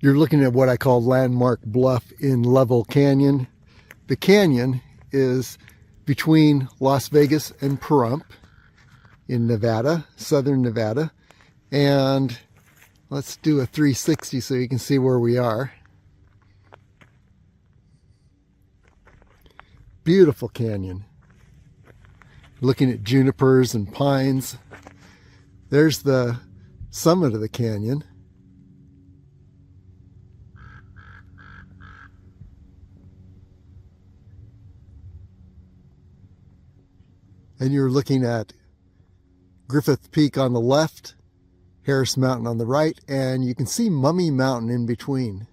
You're looking at what I call Landmark Bluff in Lovell Canyon. The canyon is between Las Vegas and Pahrump in Nevada, southern Nevada. And let's do a 360 so you can see where we are. Beautiful canyon. Looking at junipers and pines. There's the summit of the canyon. And you're looking at Griffith Peak on the left, Harris Mountain on the right, and you can see Mummy Mountain in between.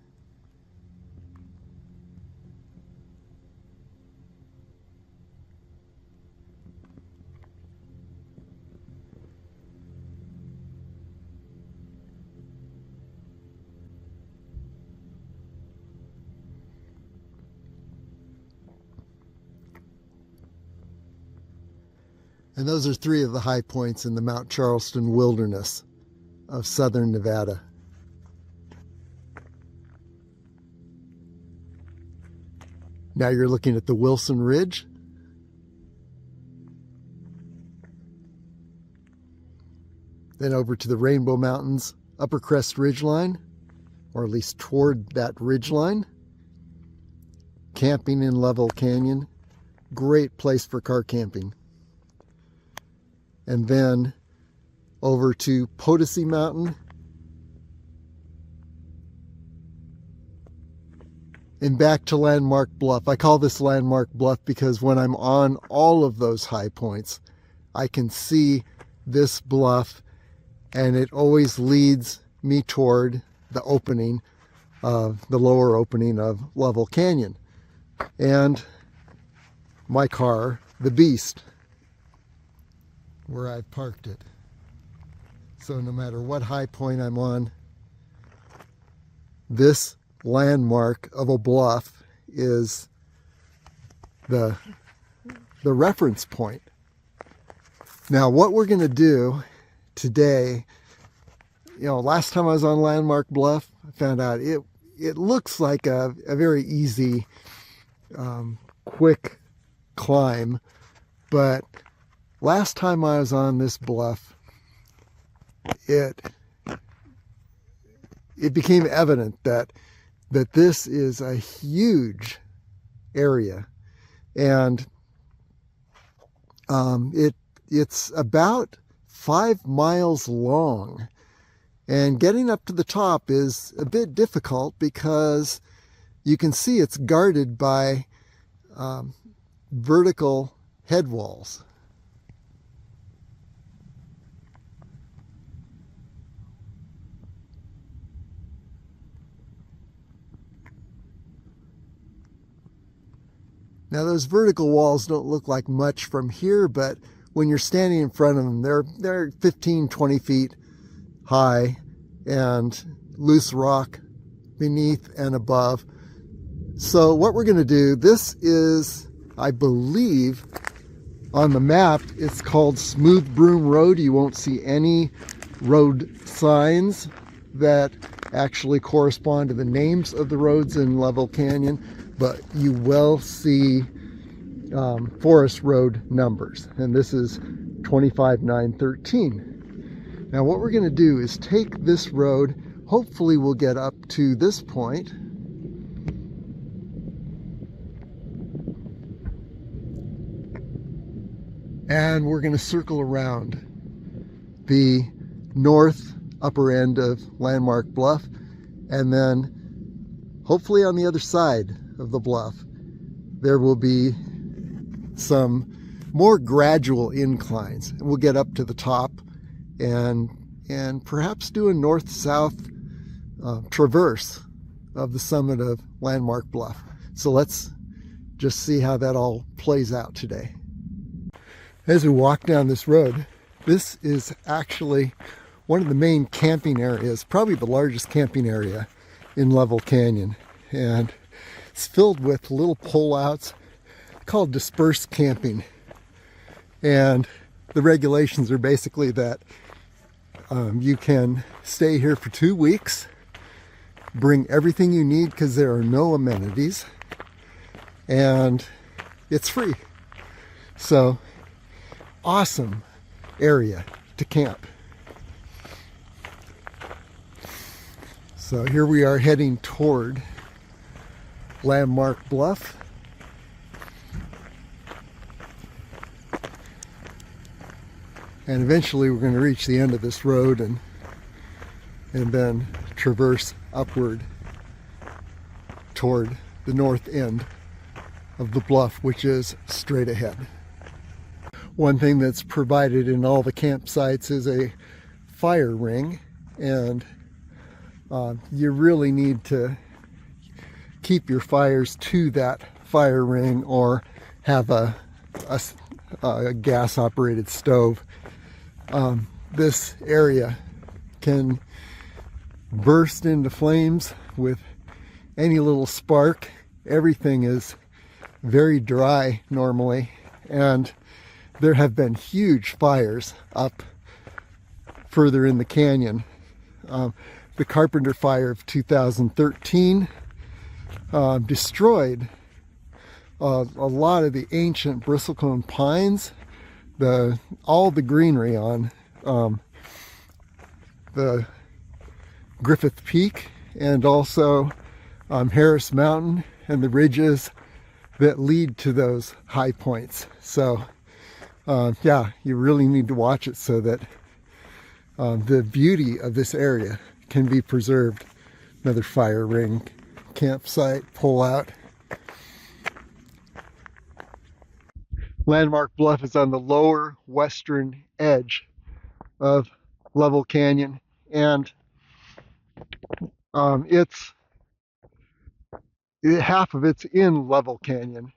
And those are three of the high points in the Mount Charleston Wilderness of southern Nevada. Now you're looking at the Wilson Ridge. Then over to the Rainbow Mountains Upper Crest Ridgeline, or at least toward that ridgeline. Camping in Lovell Canyon. Great place for car camping. And then over to Potosi Mountain and back to Landmark Bluff. I call this Landmark Bluff because when I'm on all of those high points, I can see this bluff, and it always leads me toward the opening of the lower opening of Lovell Canyon. And my car, the Beast, where I've parked it. So no matter what high point I'm on, this landmark of a bluff is the reference point. Now what we're going to do today, last time I was on Landmark Bluff, I found out it looks like a very easy, quick climb, but last time I was on this bluff, it became evident that this is a huge area, and it's about 5 miles long, and getting up to the top is a bit difficult because you can see it's guarded by vertical head walls. Now those vertical walls don't look like much from here, but when you're standing in front of them, they're 15, 20 feet high, and loose rock beneath and above. So what we're going to do, this is, I believe, on the map, it's called Smooth Broom Road. You won't see any road signs that actually correspond to the names of the roads in Lovell Canyon, but you will see forest road numbers, and this is 25913. Now what we're going to do is take this road. Hopefully we'll get up to this point, and we're going to circle around the north upper end of Landmark Bluff, and then hopefully on the other side of the bluff there will be some more gradual inclines, and we'll get up to the top and perhaps do a north-south traverse of the summit of Landmark Bluff. So let's just see how that all plays out today. As we walk down this road, this is actually one of the main camping areas, probably the largest camping area in Lovell Canyon, and it's filled with little pullouts called dispersed camping. And the regulations are basically that you can stay here for 2 weeks, Bring everything you need because there are no amenities and it's free. So awesome area to camp. So here we are heading toward Landmark Bluff. And eventually we're going to reach the end of this road and then traverse upward toward the north end of the bluff, which is straight ahead. One thing that's provided in all the campsites is a fire ring, and you really need to keep your fires to that fire ring or have a gas operated stove. This area can burst into flames with any little spark. Everything is very dry normally, and there have been huge fires up further in the canyon. The Carpenter Fire of 2013 destroyed a lot of the ancient bristlecone pines, all the greenery on the Griffith Peak, and also Harris Mountain and the ridges that lead to those high points. So yeah, you really need to watch it so that the beauty of this area can be preserved. Another fire ring, campsite, pull out. Landmark Bluff is on the lower western edge of Lovell Canyon, and half of it's in Lovell Canyon,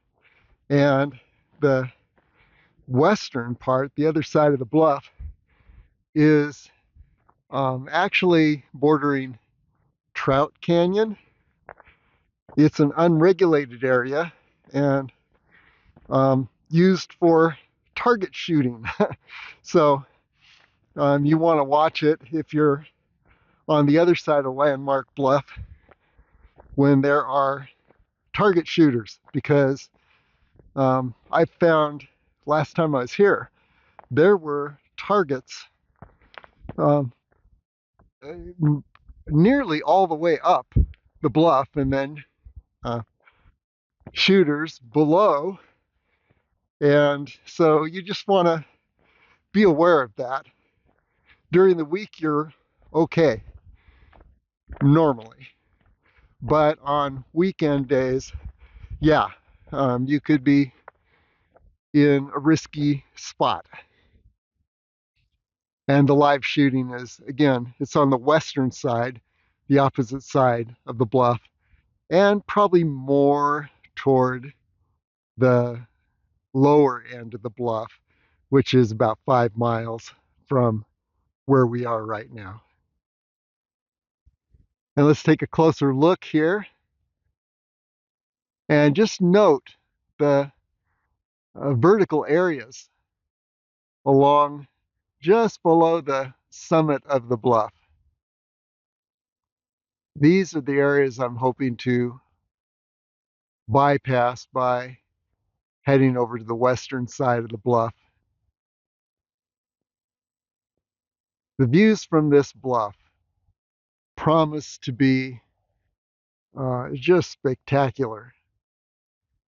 and the western part, the other side of the bluff, is actually bordering Trout Canyon. It's an unregulated area and used for target shooting. So you want to watch it if you're on the other side of Landmark Bluff when there are target shooters, because I found last time I was here there were targets nearly all the way up the bluff, and then shooters below, and so you just want to be aware of that. During the week you're okay normally, but on weekend days, yeah, you could be in a risky spot. And the live shooting is, again, it's on the western side, the opposite side of the bluff, and probably more toward the lower end of the bluff, which is about 5 miles from where we are right now. And let's take a closer look here and just note the vertical areas along just below the summit of the bluff. These are the areas I'm hoping to bypass by heading over to the western side of the bluff. The views from this bluff promise to be just spectacular.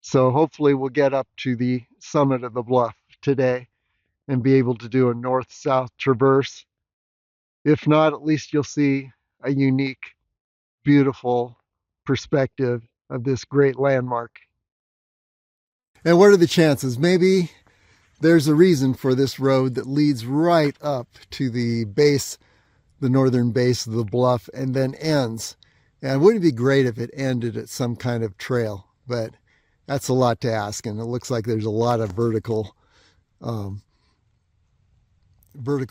So hopefully we'll get up to the summit of the bluff today and be able to do a north-south traverse. If not, at least you'll see a unique, beautiful perspective of this great landmark. And what are the chances? Maybe there's a reason for this road that leads right up to the base, the northern base of the bluff, and then ends. And wouldn't it be great if it ended at some kind of trail? But that's a lot to ask, and it looks like there's a lot of vertical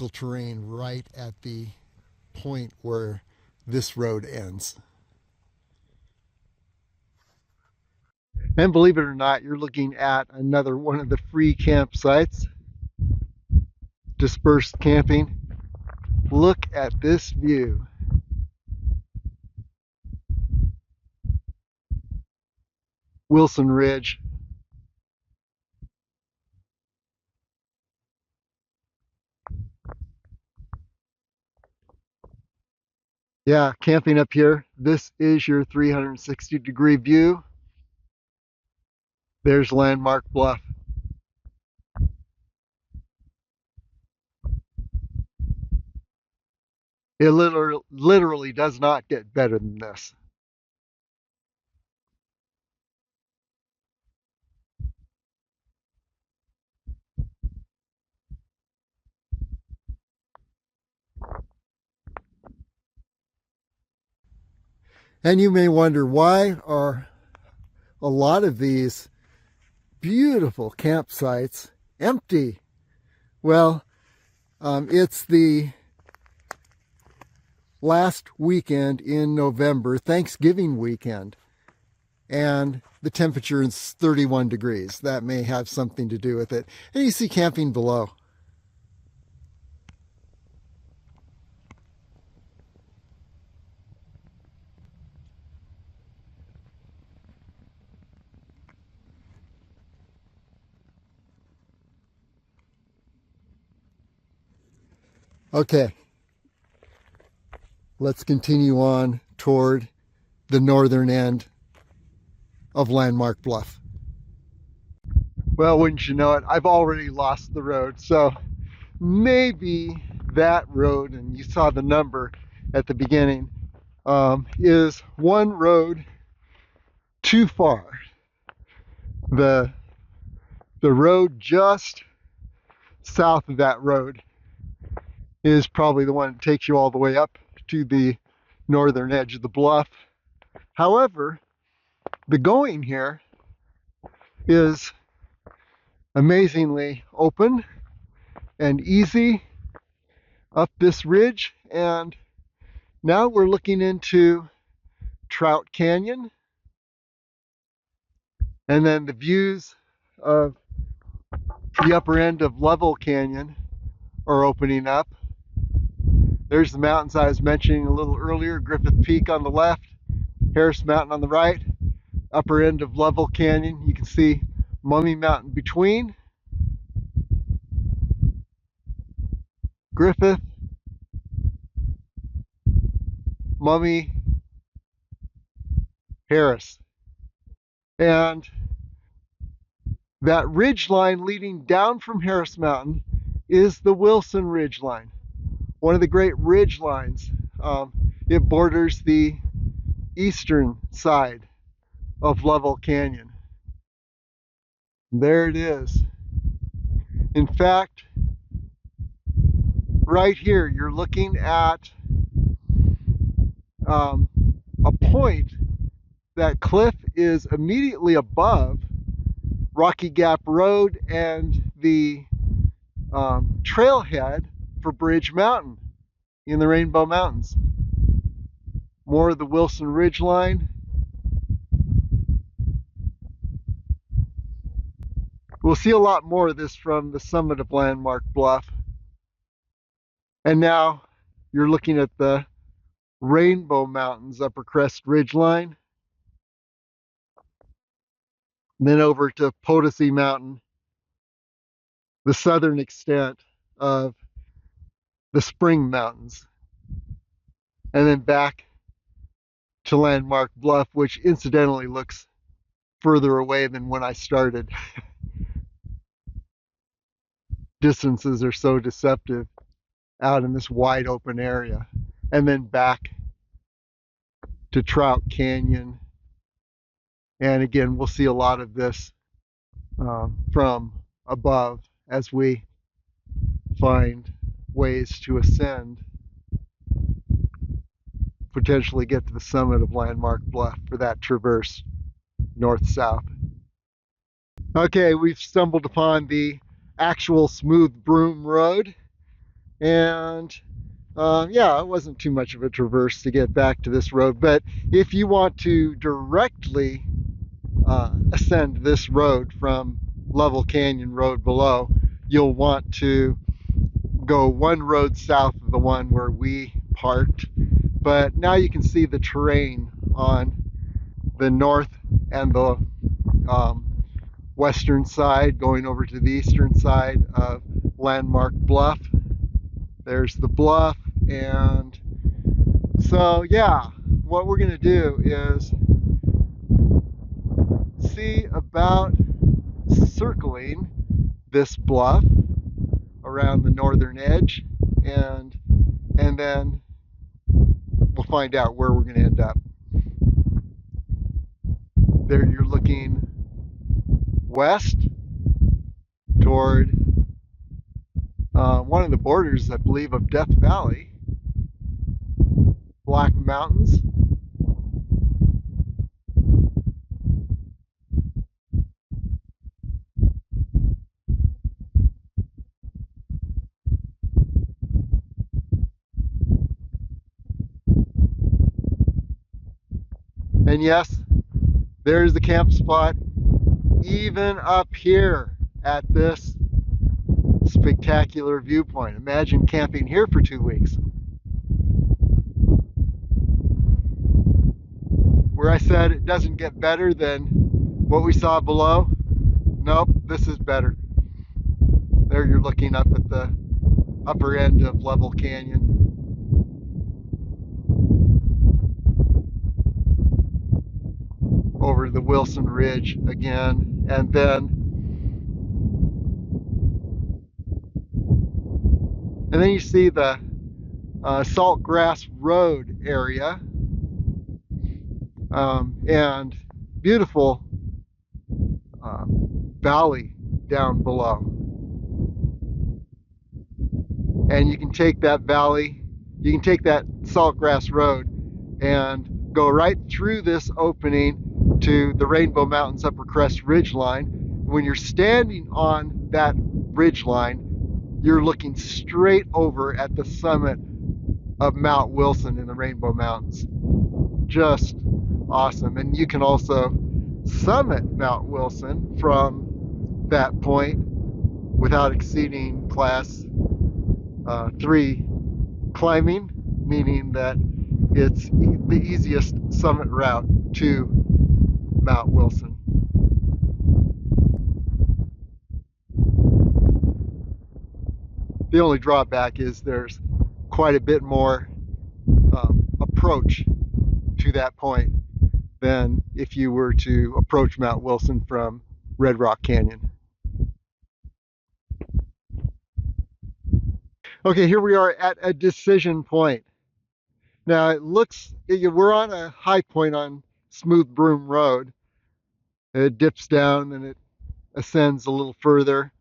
terrain right at the point where this road ends. And believe it or not, you're looking at another one of the free campsites, dispersed camping. Look at this view. Wilson Ridge. Yeah, camping up here. This is your 360-degree view. There's Landmark Bluff. It literally does not get better than this. And you may wonder, why are a lot of these beautiful campsites empty? Well, it's the last weekend in November, Thanksgiving weekend, and the temperature is 31 degrees. That may have something to do with it. And you see camping below. Okay, let's continue on toward the northern end of Landmark Bluff. Well, wouldn't you know it, I've already lost the road. So maybe that road, and you saw the number at the beginning, is one road too far. The road just south of that road is probably the one that takes you all the way up to the northern edge of the bluff. However, the going here is amazingly open and easy up this ridge, and now we're looking into Trout Canyon, and then the views of the upper end of Lovell Canyon are opening up. There's the mountains I was mentioning a little earlier, Griffith Peak on the left, Harris Mountain on the right, upper end of Lovell Canyon. You can see Mummy Mountain between. Griffith, Mummy, Harris. And that ridge line leading down from Harris Mountain is the Wilson Ridge Line, one of the great ridge lines. It borders the eastern side of Lovell Canyon. There it is. In fact, right here, you're looking at a point. That cliff is immediately above Rocky Gap Road and the trailhead for Bridge Mountain in the Rainbow Mountains. More of the Wilson Ridge Line. We'll see a lot more of this from the summit of Landmark Bluff. And now you're looking at the Rainbow Mountains Upper Crest Ridge Line. And then over to Potosi Mountain, the southern extent of the Spring Mountains. And then back to Landmark Bluff, which incidentally looks further away than when I started. Distances are so deceptive out in this wide open area. And then back to Trout Canyon. And again, we'll see a lot of this from above as we find ways to ascend, potentially get to the summit of Landmark Bluff for that traverse north-south. Okay, we've stumbled upon the actual smooth broom road, and yeah, it wasn't too much of a traverse to get back to this road, but if you want to directly ascend this road from Lovell Canyon Road below, you'll want to go one road south of the one where we parked. But now you can see the terrain on the north and the western side, going over to the eastern side of Landmark Bluff. There's the bluff, and so yeah, what we're gonna do is see about circling this bluff around the northern edge, and then we'll find out where we're going to end up. There you're looking west toward one of the borders, I believe, of Death Valley, Black Mountains. And yes, there's the camp spot, even up here at this spectacular viewpoint. Imagine camping here for 2 weeks. Where I said it doesn't get better than what we saw below, nope, this is better. There you're looking up at the upper end of Lovell Canyon. Over the Wilson Ridge again, and then you see the Saltgrass Road area, and beautiful valley down below. And you can take that valley, you can take that Saltgrass Road and go right through this opening to the Rainbow Mountains Upper Crest Ridgeline. When you're standing on that ridgeline, you're looking straight over at the summit of Mount Wilson in the Rainbow Mountains. Just awesome. And you can also summit Mount Wilson from that point without exceeding class 3 climbing, meaning that it's the easiest summit route to Mount Wilson. The only drawback is there's quite a bit more approach to that point than if you were to approach Mount Wilson from Red Rock Canyon. Okay, here we are at a decision point. Now it looks, we're on a high point on Smooth Broom Road. It dips down and it ascends a little further,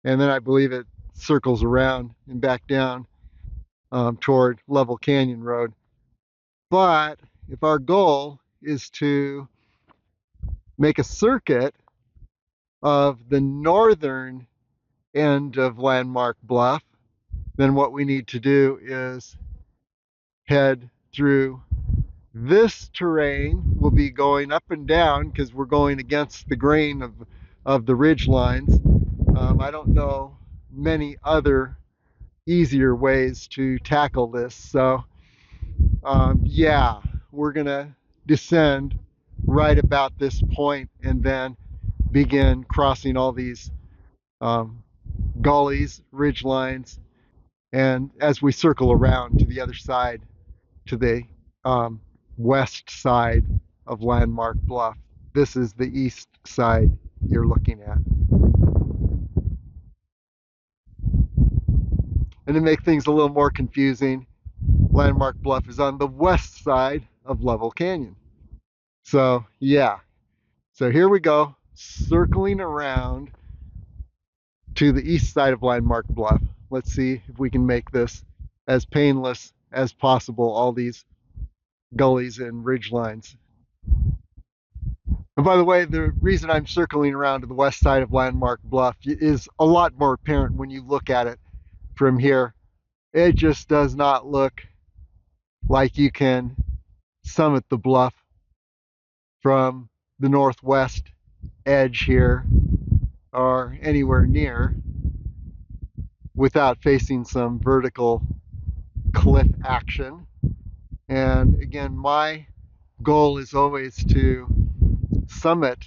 and then I believe it circles around and back down toward Lovell Canyon Road. But if our goal is to make a circuit of the northern end of Landmark Bluff, then what we need to do is head through this terrain. We'll be going up and down because we're going against the grain of the ridge lines. I don't know many other easier ways to tackle this. So yeah, we're gonna descend right about this point and then begin crossing all these gullies, ridge lines, and as we circle around to the other side, to the west side of Landmark Bluff. This is the east side you're looking at. And to make things a little more confusing, Landmark Bluff is on the west side of Lovell Canyon. So yeah, so here we go, circling around to the east side of Landmark Bluff. Let's see if we can make this as painless as possible, all these gullies and ridge lines. And by the way, the reason I'm circling around to the west side of Landmark Bluff is a lot more apparent when you look at it from here. It just does not look like you can summit the bluff from the northwest edge here or anywhere near without facing some vertical cliff action. And again, my goal is always to summit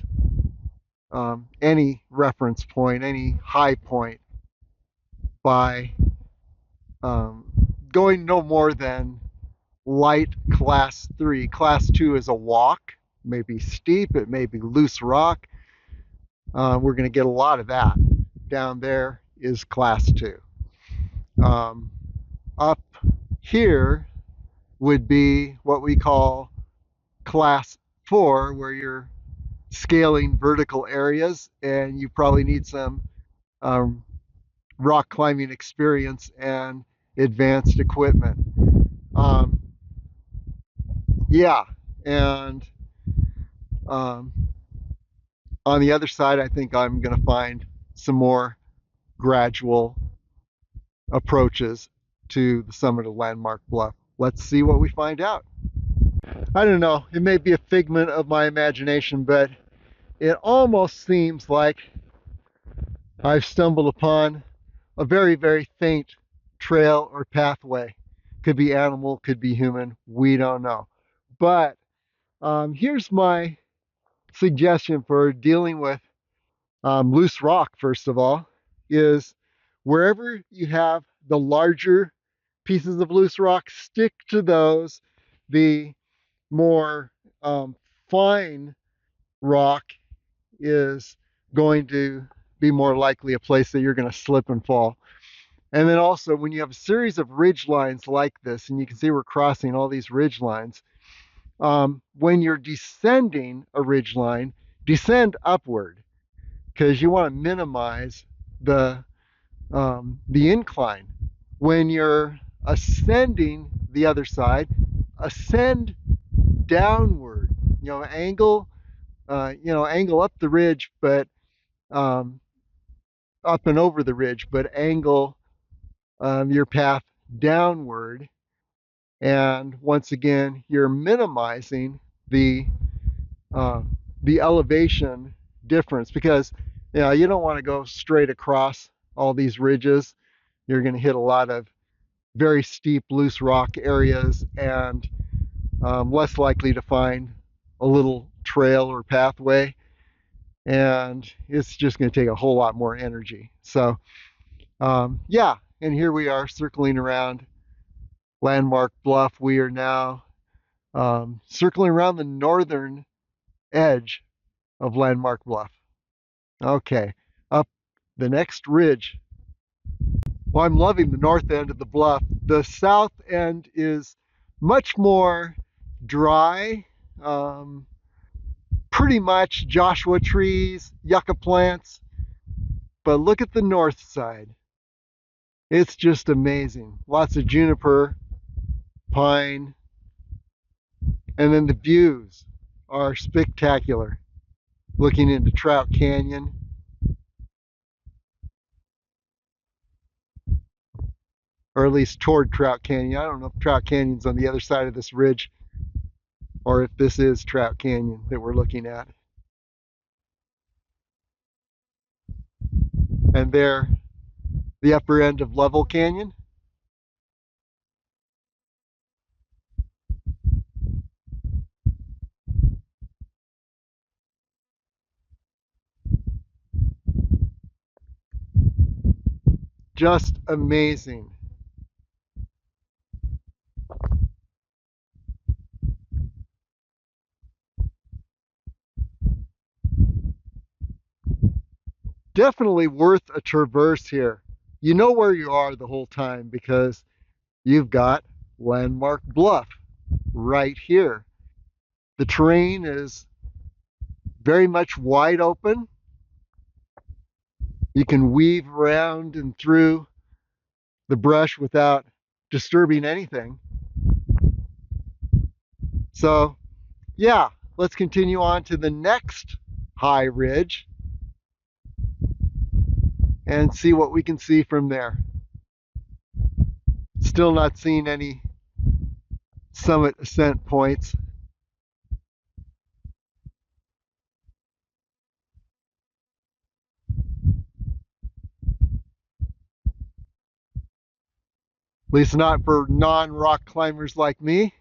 any reference point, any high point by um, going no more than light class 3. Class 2 is a walk, it may be steep, it may be loose rock. We're going to get a lot of that. Down there is class 2. Up here would be what we call class 4, where you're scaling vertical areas and you probably need some um, rock climbing experience and advanced equipment. Um, yeah, and um, on the other side, I think I'm going to find some more gradual approaches to the summit of Landmark Bluff. Let's see what we find out. I don't know, it may be a figment of my imagination, but it almost seems like I've stumbled upon a very, very faint trail or pathway. Could be animal, could be human, we don't know. But here's my suggestion for dealing with loose rock, first of all, is wherever you have the larger pieces of loose rock, stick to those. The more fine rock is going to be more likely a place that you're going to slip and fall. And then also, when you have a series of ridge lines like this, and you can see we're crossing all these ridge lines, when you're descending a ridge line, descend upward, because you want to minimize the incline. When you're ascending the other side, ascend downward. Angle up the ridge, but up and over the ridge, but angle your path downward. And once again, you're minimizing the elevation difference, because you don't want to go straight across all these ridges. You're going to hit a lot of very steep loose rock areas and less likely to find a little trail or pathway, and it's just going to take a whole lot more energy. So yeah, and here we are circling around Landmark Bluff. We are now circling around the northern edge of Landmark Bluff. Okay, up the next ridge. Well, I'm loving the north end of the bluff. The south end is much more dry, pretty much Joshua trees, yucca plants. But look at the north side. It's just amazing. Lots of juniper, pine, and then the views are spectacular. Looking into Trout Canyon. Or at least toward Trout Canyon. I don't know if Trout Canyon's on the other side of this ridge, or if this is Trout Canyon that we're looking at. And there, the upper end of Lovell Canyon. Just amazing. Definitely worth a traverse here. You know where you are the whole time because you've got Landmark Bluff right here. The terrain is very much wide open. You can weave around and through the brush without disturbing anything. So yeah, let's continue on to the next high ridge and see what we can see from there. Still not seeing any summit ascent points. At least not for non-rock climbers like me.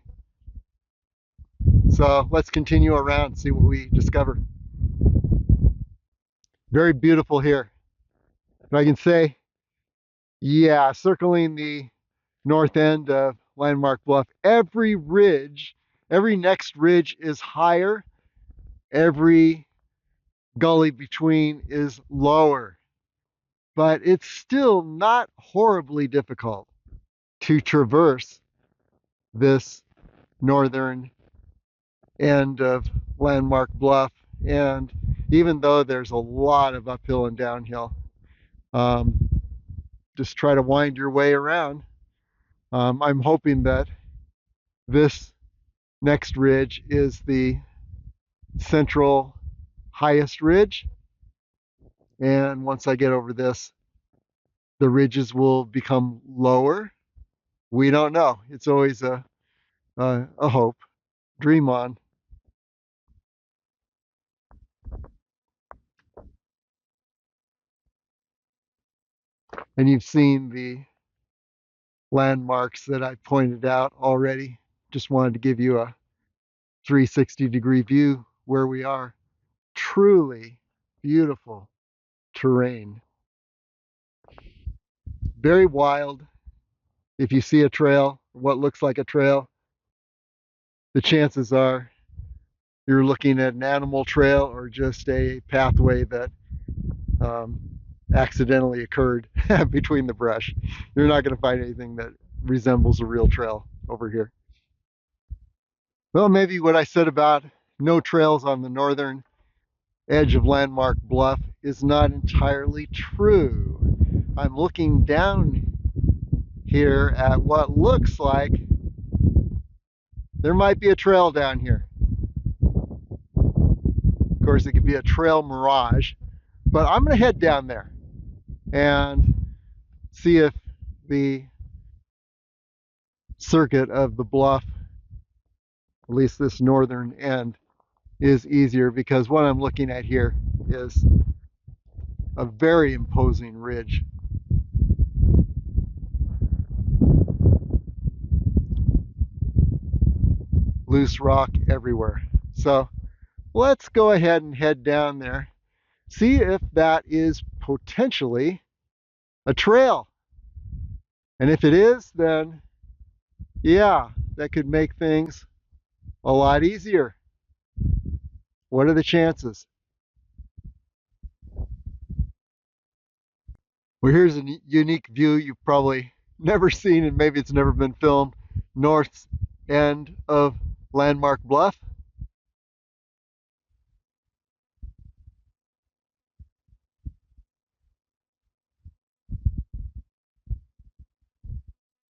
So let's continue around and see what we discover. Very beautiful here. And I can say, yeah, circling the north end of Landmark Bluff, every ridge, every next ridge is higher. Every gully between is lower. But it's still not horribly difficult to traverse this northern end of Landmark Bluff. And even though there's a lot of uphill and downhill, just try to wind your way around. I'm hoping that this next ridge is the central highest ridge. And once I get over this, the ridges will become lower. We don't know. It's always a hope. Dream on. And you've seen the landmarks that I pointed out already. Just wanted to give you a 360-degree view where we are. Truly beautiful terrain. Very wild. If you see a trail, what looks like a trail, the chances are you're looking at an animal trail or just a pathway that accidentally occurred between the brush. You're not going to find anything that resembles a real trail over here. Well, maybe what I said about no trails on the northern edge of Landmark Bluff is not entirely true. I'm looking down here at what looks like there might be a trail down here. Of course, it could be a trail mirage, but I'm going to head down there and see if the circuit of the bluff, at least this northern end, is easier, because what I'm looking at here is a very imposing ridge. Loose rock everywhere. So let's go ahead and head down there, see if that is potentially a trail. And if it is, then yeah, that could make things a lot easier. What are the chances? Well, here's a unique view you've probably never seen, and maybe it's never been filmed. North end of Landmark Bluff.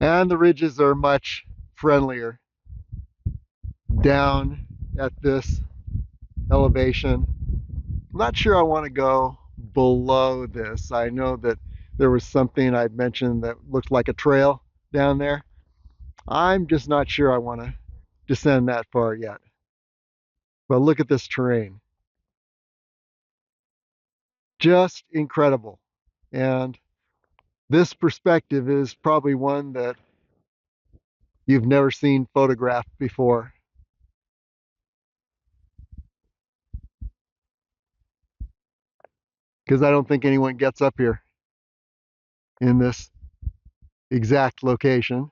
And the ridges are much friendlier down at this elevation. I'm not sure I want to go below this. I know that there was something I'd mentioned that looked like a trail down there. I'm just not sure I want to descend that far yet. But look at this terrain. Just incredible. And this perspective is probably one that you've never seen photographed before. Because I don't think anyone gets up here in this exact location.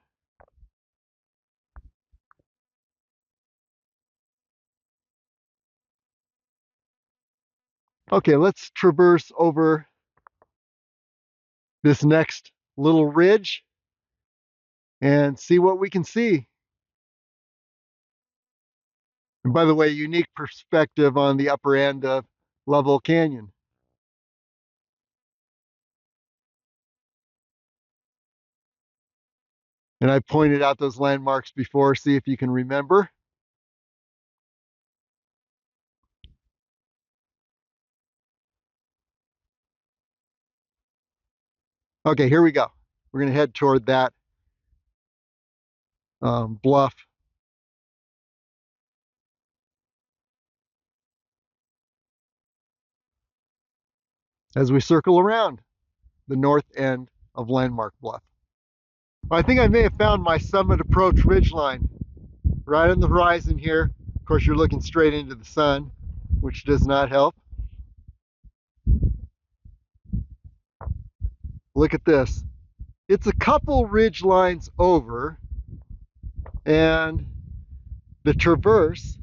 Okay, let's traverse over this next little ridge and see what we can see. And by the way, unique perspective on the upper end of Lovell Canyon. And I pointed out those landmarks before, see if you can remember. Okay, here we go. We're going to head toward that bluff. As we circle around the north end of Landmark Bluff. I think I may have found my summit approach ridgeline right on the horizon here. Of course, you're looking straight into the sun, which does not help. Look at this. It's a couple ridge lines over, and the traverse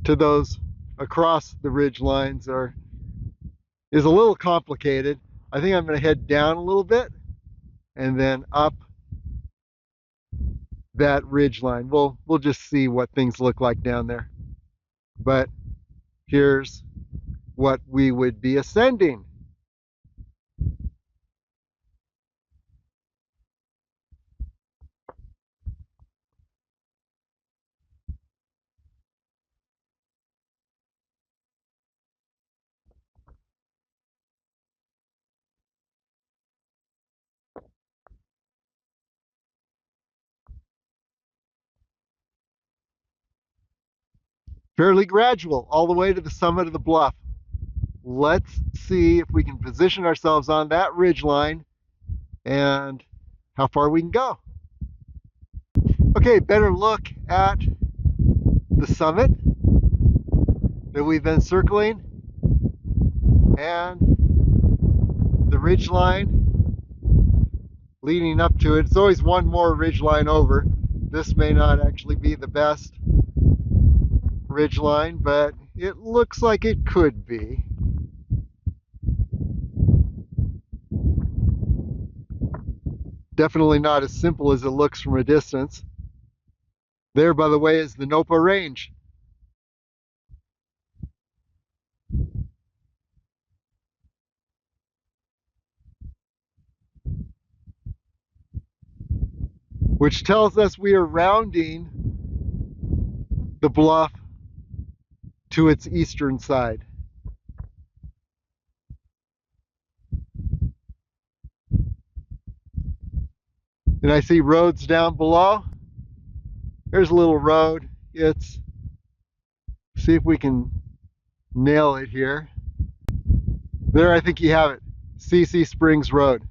to those across the ridge lines is a little complicated. I think I'm going to head down a little bit and then up that ridge line. We'll just see what things look like down there. But here's what we would be ascending. Fairly gradual all the way to the summit of the bluff. Let's see if we can position ourselves on that ridge line and how far we can go. Okay, better look at the summit that we've been circling and the ridge line leading up to it. It's always one more ridge line over. This may not actually be the best ridge line, but it looks like it could be. Definitely not as simple as it looks from a distance. There, by the way, is the Nopa Range. Which tells us we are rounding the bluff to its eastern side. And I see roads down below. There's a little road. See if we can nail it here. There, I think you have it. CC Springs Road.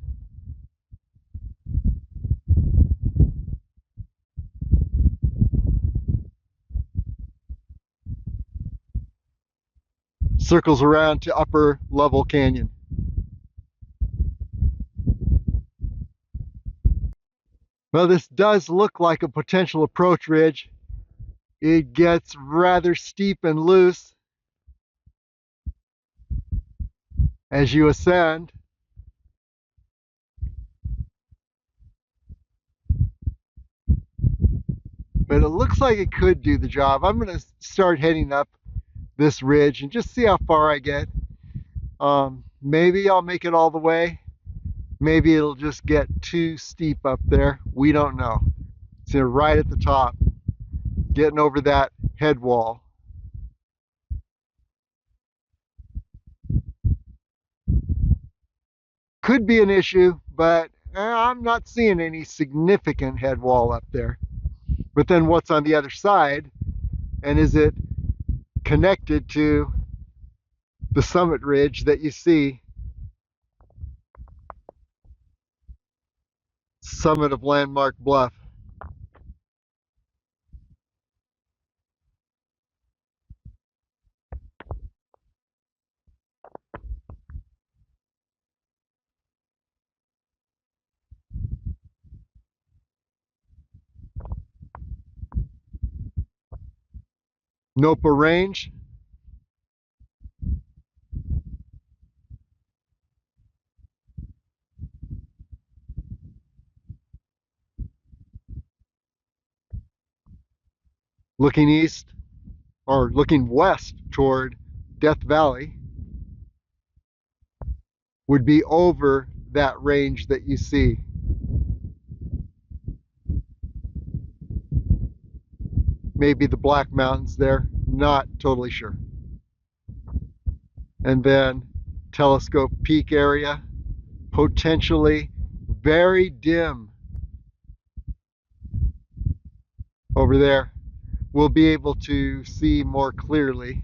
Circles around to upper Lovell Canyon. Well, this does look like a potential approach ridge. It gets rather steep and loose as you ascend. But it looks like it could do the job. I'm going to start heading up this ridge and just see how far I get. Maybe I'll make it all the way. Maybe it'll just get too steep up there. We don't know. It's right at the top, getting over that head wall. Could be an issue, but I'm not seeing any significant head wall up there. But then what's on the other side? And is it connected to the summit ridge that you see? Summit of Landmark Bluff. Nopa Range. Looking east, or looking west toward Death Valley, would be over that range that you see. Maybe the Black Mountains there, not totally sure. And then Telescope Peak area, potentially very dim over there. We'll be able to see more clearly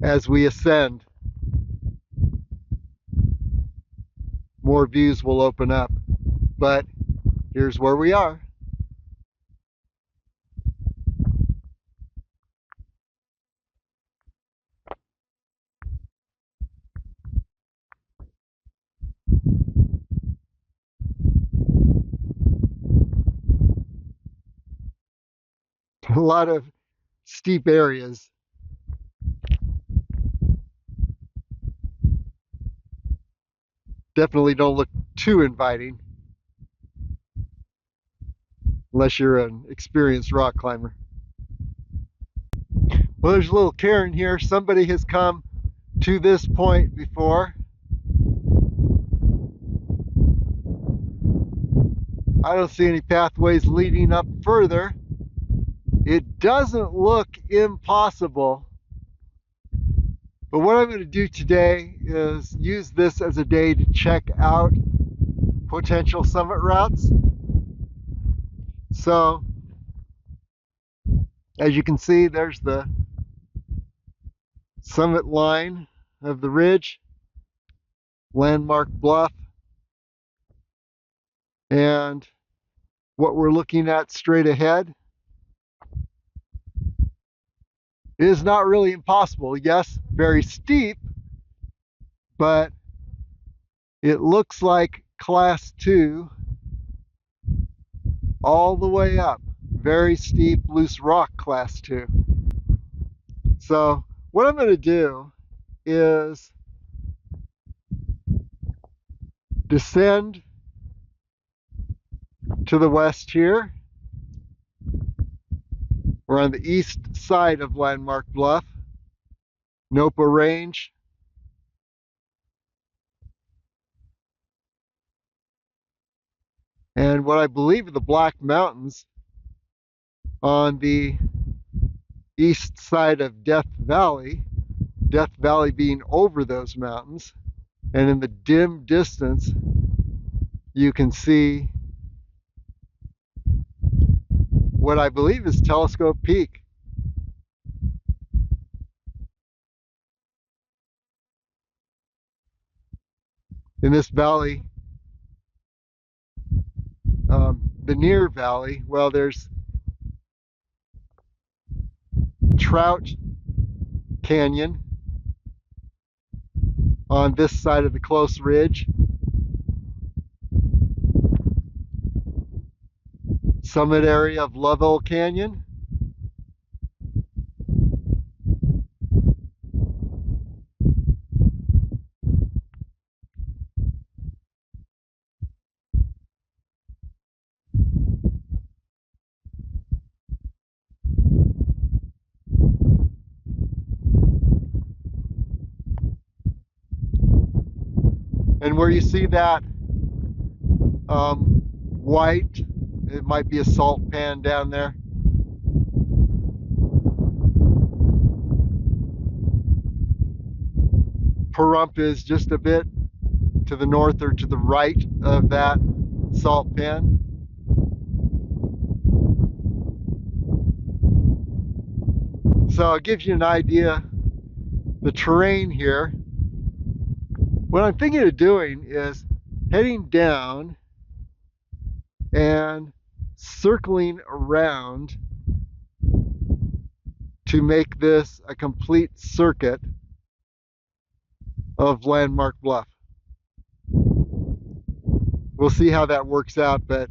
as we ascend. More views will open up, but here's where we are. a lot of steep areas. Definitely don't look too inviting unless you're an experienced rock climber. Well, there's a little cairn here. Somebody has come to this point before. I don't see any pathways leading up further. It doesn't look impossible. But what I'm going to do today is use this as a day to check out potential summit routes. So, as you can see, there's the summit line of the ridge, Landmark Bluff. And what we're looking at straight ahead is not really impossible. Yes, very steep, but it looks like class 2 all the way up. Very steep, loose rock class 2. So what I'm going to do is descend to the west here. We're on the east side of Landmark Bluff, Nopa Range. And what I believe are the Black Mountains on the east side of Death Valley being over those mountains. And in the dim distance, you can see what I believe is Telescope Peak. In this valley, the near valley, well, there's Trout Canyon on this side of the close ridge. Summit area of Lovell Canyon. And where you see that white, it might be a salt pan down there. Pahrump is just a bit to the north or to the right of that salt pan. So it gives you an idea the terrain here. What I'm thinking of doing is heading down and circling around to make this a complete circuit of Landmark Bluff. We'll see how that works out, but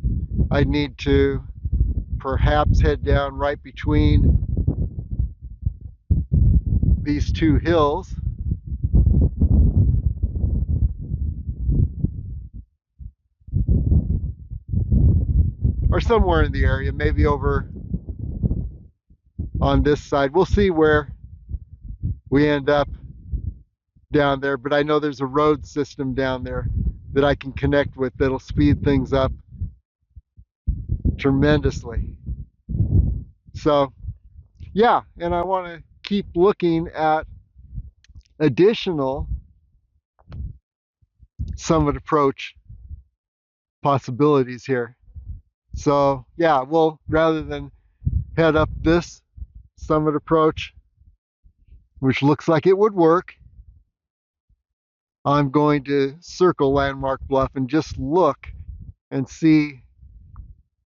I need to perhaps head down right between these two hills. Or somewhere in the area, maybe over on this side. We'll see where we end up down there, but I know there's a road system down there that I can connect with that'll speed things up tremendously. So yeah, and I want to keep looking at additional summit approach possibilities here. So yeah, well, rather than head up this summit approach, which looks like it would work, I'm going to circle Landmark Bluff and just look and see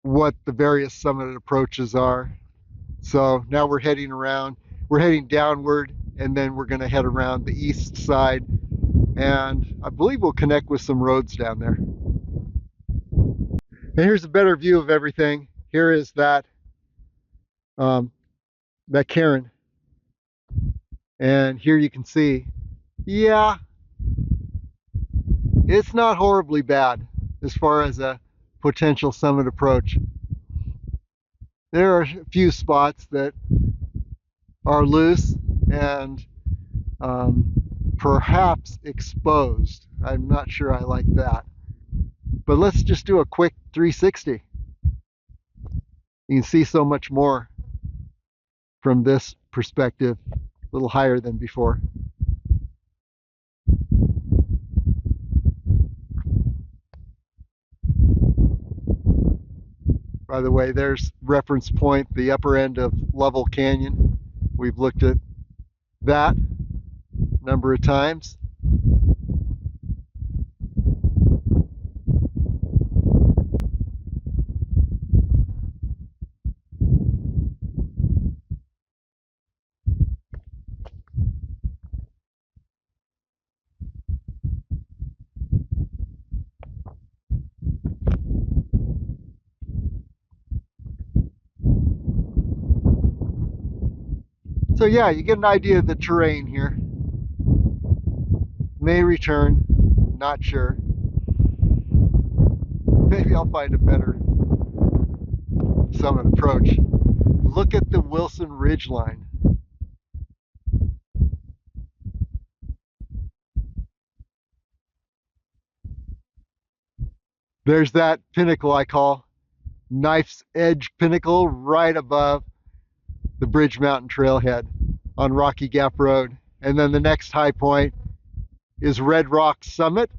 what the various summit approaches are. So now we're heading around, we're heading downward, and then we're going to head around the east side, and I believe we'll connect with some roads down there. And here's a better view of everything. Here is that that cairn. And here you can see, yeah, it's not horribly bad as far as a potential summit approach. There are a few spots that are loose and perhaps exposed. I'm not sure I like that. But let's just do a quick 360. You can see so much more from this perspective, a little higher than before. By the way, there's reference point, the upper end of Lovell Canyon. We've looked at that a number of times. So yeah, you get an idea of the terrain here. May return, not sure. Maybe I'll find a better summit approach. Look at the Wilson Ridgeline. There's that pinnacle I call Knife's Edge Pinnacle right above the Bridge Mountain Trailhead on Rocky Gap Road. And then the next high point is Red Rock Summit.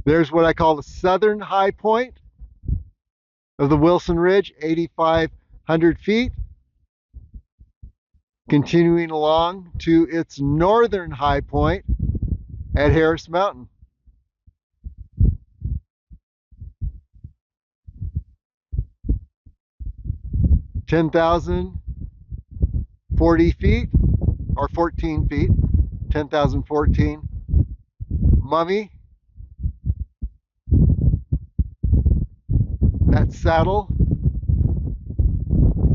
There's what I call the southern high point of the Wilson Ridge, 8,500 feet. Continuing along to its northern high point at Harris Mountain. (10,040 feet or 14 feet), 10,014. Mummy, that saddle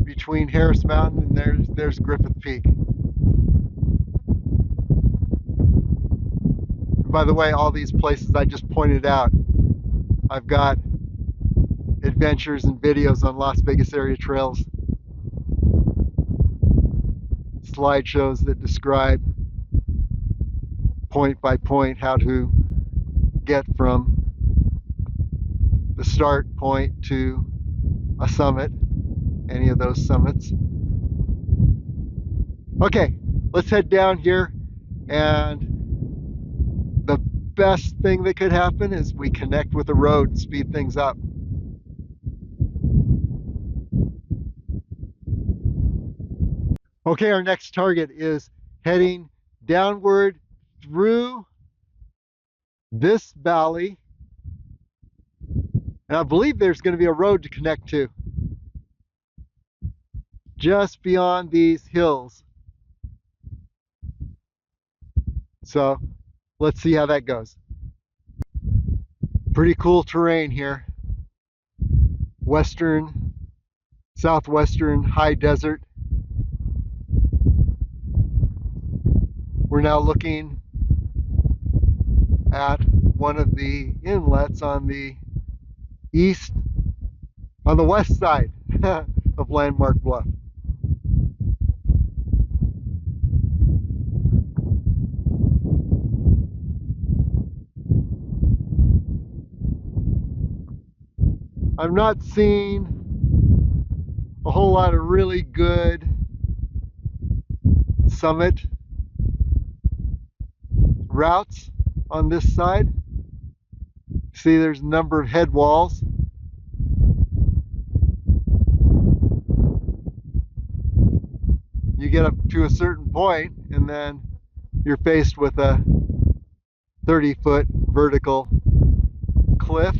between Harris Mountain and there's Griffith Peak. And by the way, all these places I just pointed out, I've got adventures and videos on Las Vegas area trails, slideshows that describe point by point how to get from the start point to a summit, any of those summits. Okay, let's head down here, and the best thing that could happen is we connect with the road, speed things up. Okay, our next target is heading downward through this valley, and I believe there's going to be a road to connect to just beyond these hills. So let's see how that goes. Pretty cool terrain here. Western, southwestern high desert. We're now looking at one of the inlets on the west side of Landmark Bluff. I'm not seeing a whole lot of really good summit routes on this side. See, there's a number of head walls. You get up to a certain point and then you're faced with a 30-foot vertical cliff.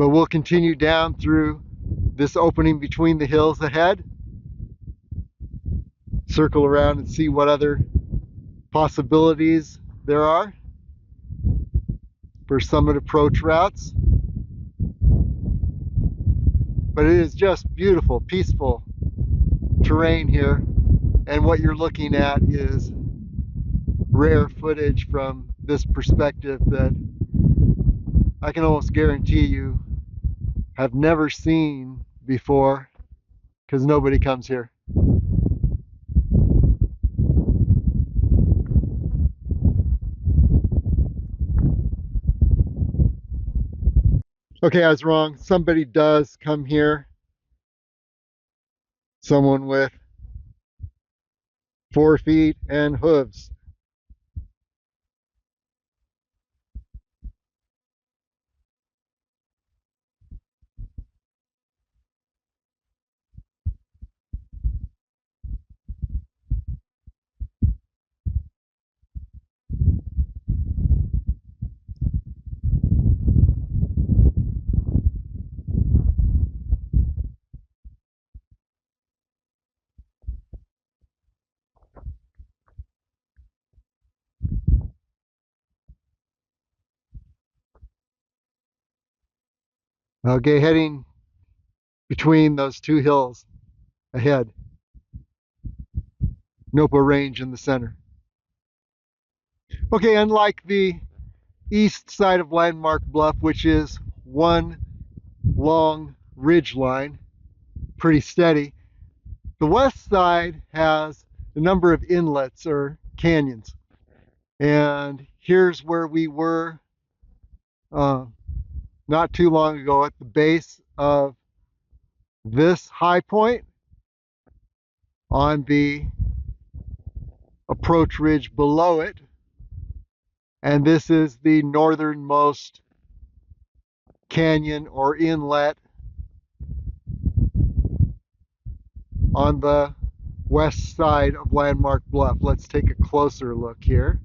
But we'll continue down through this opening between the hills ahead, circle around and see what other possibilities there are for summit approach routes. But it is just beautiful, peaceful terrain here, and what you're looking at is rare footage from this perspective that I can almost guarantee you have never seen before, because nobody comes here. Okay, I was wrong. Somebody does come here. Someone with 4 feet and hooves. Okay, heading between those 2 hills ahead. Nopo Range in the center. Okay, unlike the east side of Landmark Bluff, which is one long ridge line, pretty steady, the west side has a number of inlets or canyons. And here's where we were not too long ago at the base of this high point on the approach ridge below it. And this is the northernmost canyon or inlet on the west side of Landmark Bluff. Let's take a closer look here.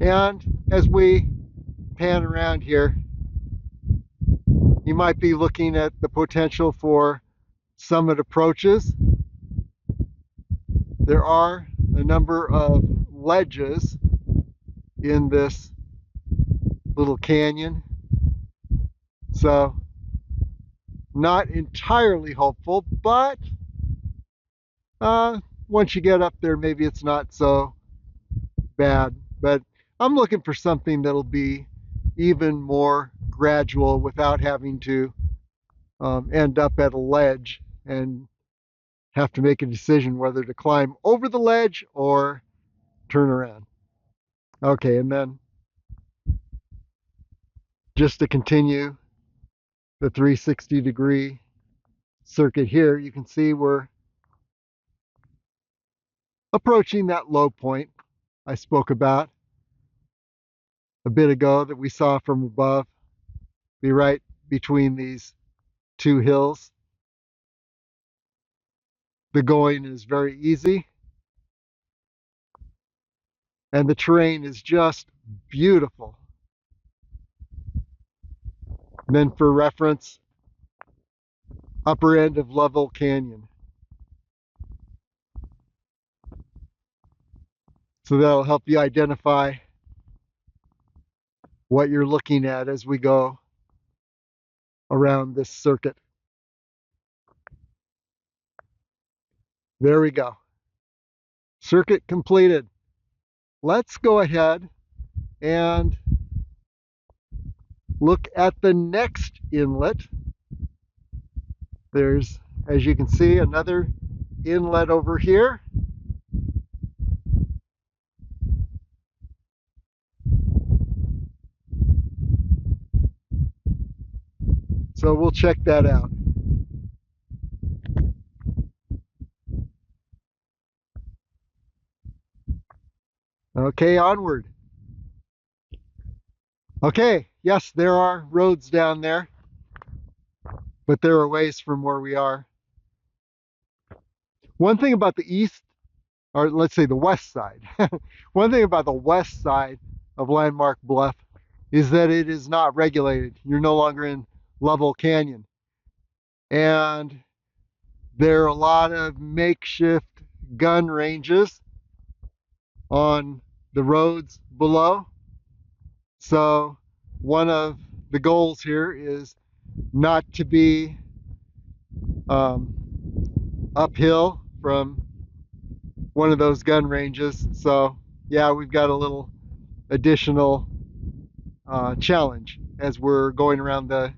And as we pan around here, you might be looking at the potential for summit approaches. There are a number of ledges in this little canyon, so not entirely hopeful, but once you get up there, maybe it's not so bad. But I'm looking for something that'll be even more gradual without having to end up at a ledge and have to make a decision whether to climb over the ledge or turn around. Okay, and then just to continue the 360-degree circuit here, you can see we're approaching that low point I spoke about a bit ago that we saw from above, be right between these 2 hills. The going is very easy, and the terrain is just beautiful. And then for reference, upper end of Lovell Canyon. So that'll help you identify what you're looking at as we go around this circuit. There we go. Circuit completed. Let's go ahead and look at the next inlet. There's, as you can see, another inlet over here. So we'll check that out. Okay, onward. Okay, yes, there are roads down there, but they're a ways from where we are. One thing about the east, or let's say the west side, one thing about the west side of Landmark Bluff is that it is not regulated. You're no longer in Lovell Canyon. And there are a lot of makeshift gun ranges on the roads below. So one of the goals here is not to be um, uphill from one of those gun ranges. So yeah, we've got a little additional challenge as we're going around the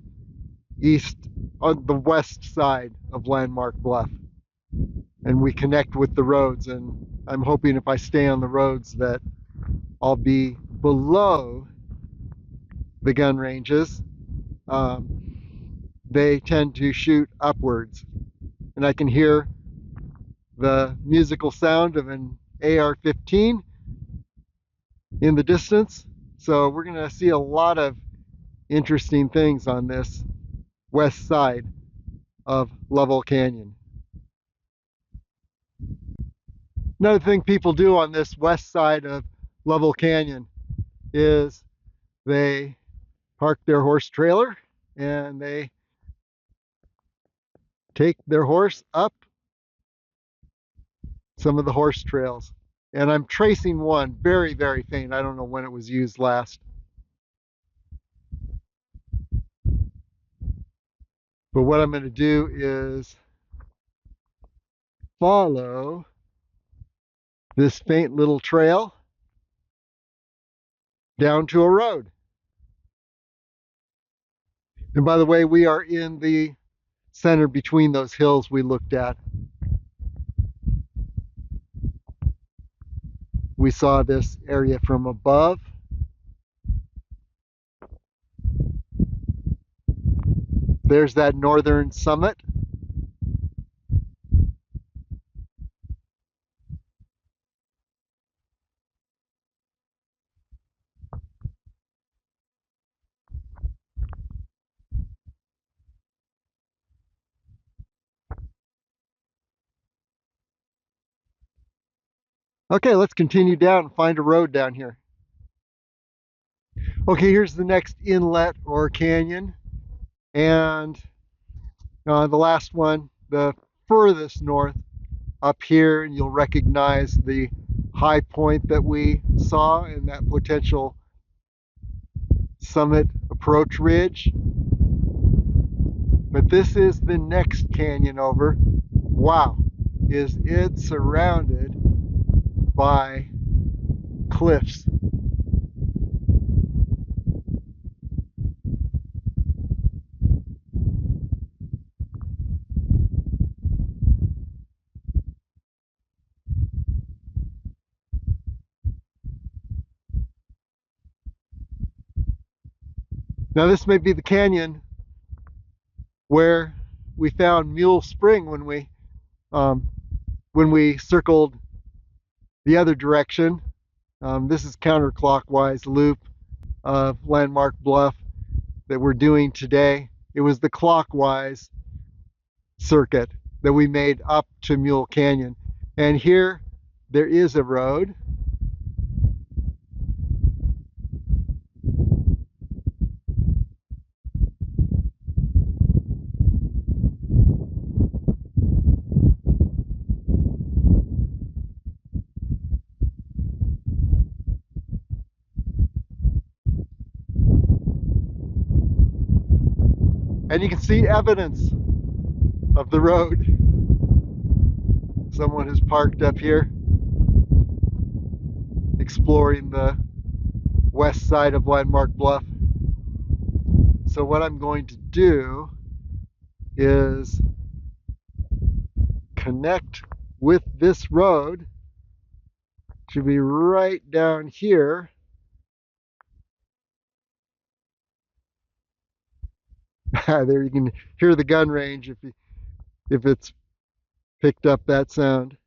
on the west side of Landmark Bluff. And we connect with the roads, and I'm hoping if I stay on the roads that I'll be below the gun ranges. They tend to shoot upwards, and I can hear the musical sound of an AR-15 in the distance. So we're going to see a lot of interesting things on this west side of Lovell Canyon. Another thing people do on this west side of Lovell Canyon is they park their horse trailer and they take their horse up some of the horse trails. And I'm tracing one very, very faint. I don't know when it was used last. But what I'm going to do is follow this faint little trail down to a road. And by the way, we are in the center between those hills we looked at. We saw this area from above. There's that northern summit. Okay, let's continue down and find a road down here. Okay, here's the next inlet or canyon. And the last one, the furthest north up here, and you'll recognize the high point that we saw and that potential summit approach ridge. But this is the next canyon over. Wow, is it surrounded by cliffs. Now this may be the canyon where we found Mule Spring when we circled the other direction. This is counterclockwise loop of Landmark Bluff that we're doing today. It was the clockwise circuit that we made up to Mule Canyon. And here there is a road. And you can see evidence of the road. Someone has parked up here, exploring the west side of Landmark Bluff. So what I'm going to do is connect with this road. It should be right down here. There you can hear the gun range if it's picked up that sound.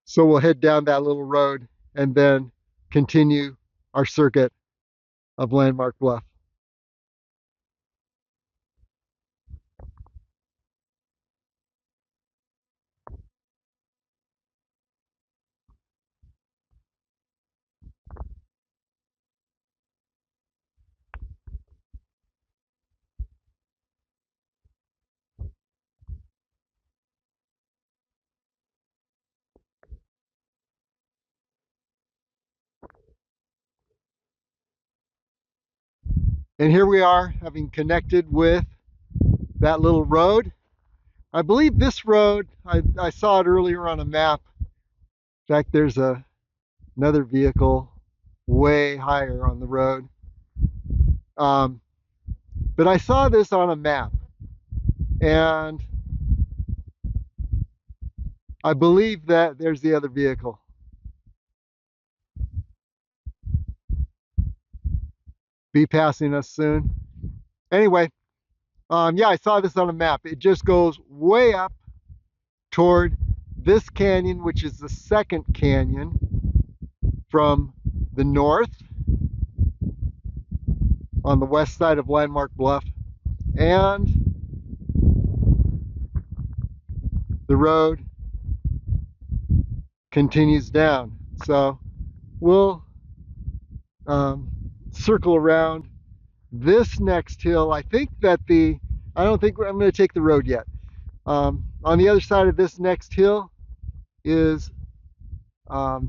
So we'll head down that little road and then continue our circuit of Landmark Bluff. And here we are, having connected with that little road. I believe this road, I saw it earlier on a map. In fact, there's another vehicle way higher on the road. But I saw this on a map, and I believe that there's the other vehicle. Be passing us soon. Anyway, yeah, I saw this on a map. It just goes way up toward this canyon, which is the second canyon from the north on the west side of Landmark Bluff, and the road continues down. So we'll circle around this next hill. I think that I don't think I'm going to take the road yet. On the other side of this next hill is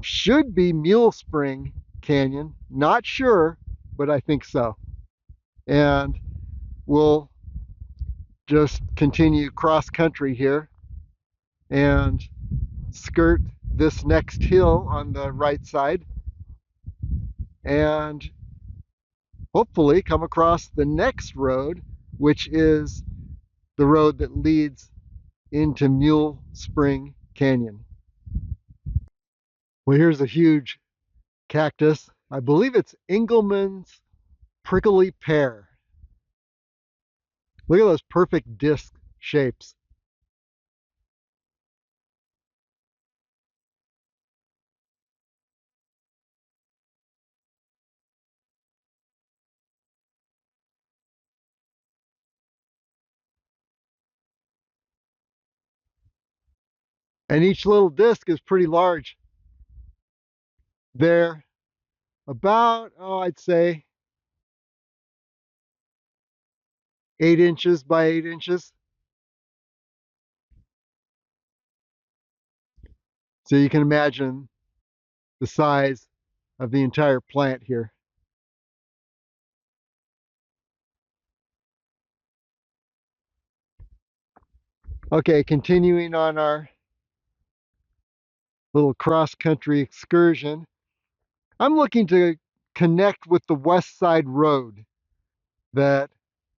should be Mule Spring Canyon. Not sure, but I think so. And we'll just continue cross country here and skirt this next hill on the right side and hopefully come across the next road, which is the road that leads into Mule Spring Canyon. Well, here's a huge cactus. I believe it's Engelmann's prickly pear. Look at those perfect disc shapes. And each little disc is pretty large. They're about, I'd say 8 inches by 8 inches. So you can imagine the size of the entire plant here. Okay, continuing on our little cross-country excursion, I'm looking to connect with the Westside Road that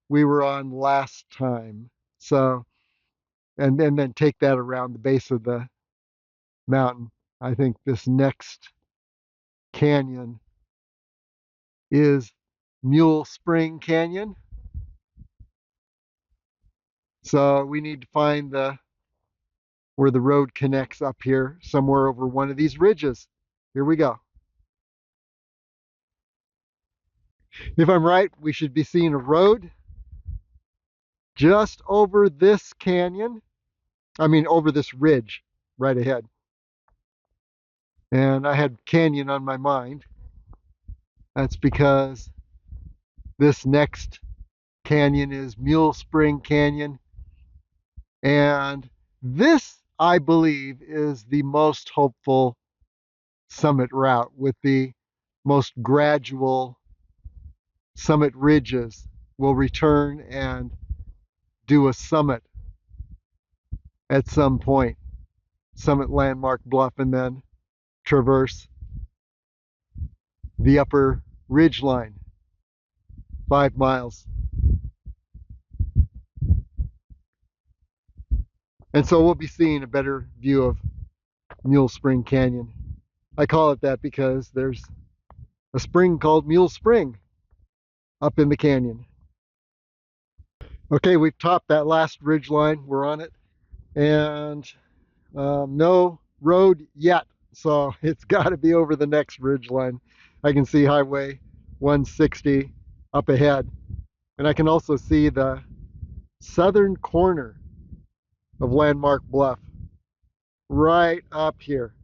we were on last time. So, and then take that around the base of the mountain. I think this next canyon is Mule Spring Canyon. So we need to find where the road connects up here, somewhere over one of these ridges. Here we go. If I'm right, we should be seeing a road just over this canyon. I mean, over this ridge right ahead. And I had canyon on my mind. That's because this next canyon is Mule Spring Canyon. And this, I believe, is the most hopeful summit route with the most gradual summit ridges. We'll return and do a summit at some point, summit Landmark Bluff, and then traverse the upper ridge line, 5 miles. And so we'll be seeing a better view of Mule Spring Canyon. I call it that because there's a spring called Mule Spring up in the canyon. Okay, we've topped that last ridge line. We're on it. And no road yet. So it's got to be over the next ridge line. I can see Highway 160 up ahead. And I can also see the southern corner of Landmark Bluff right up here.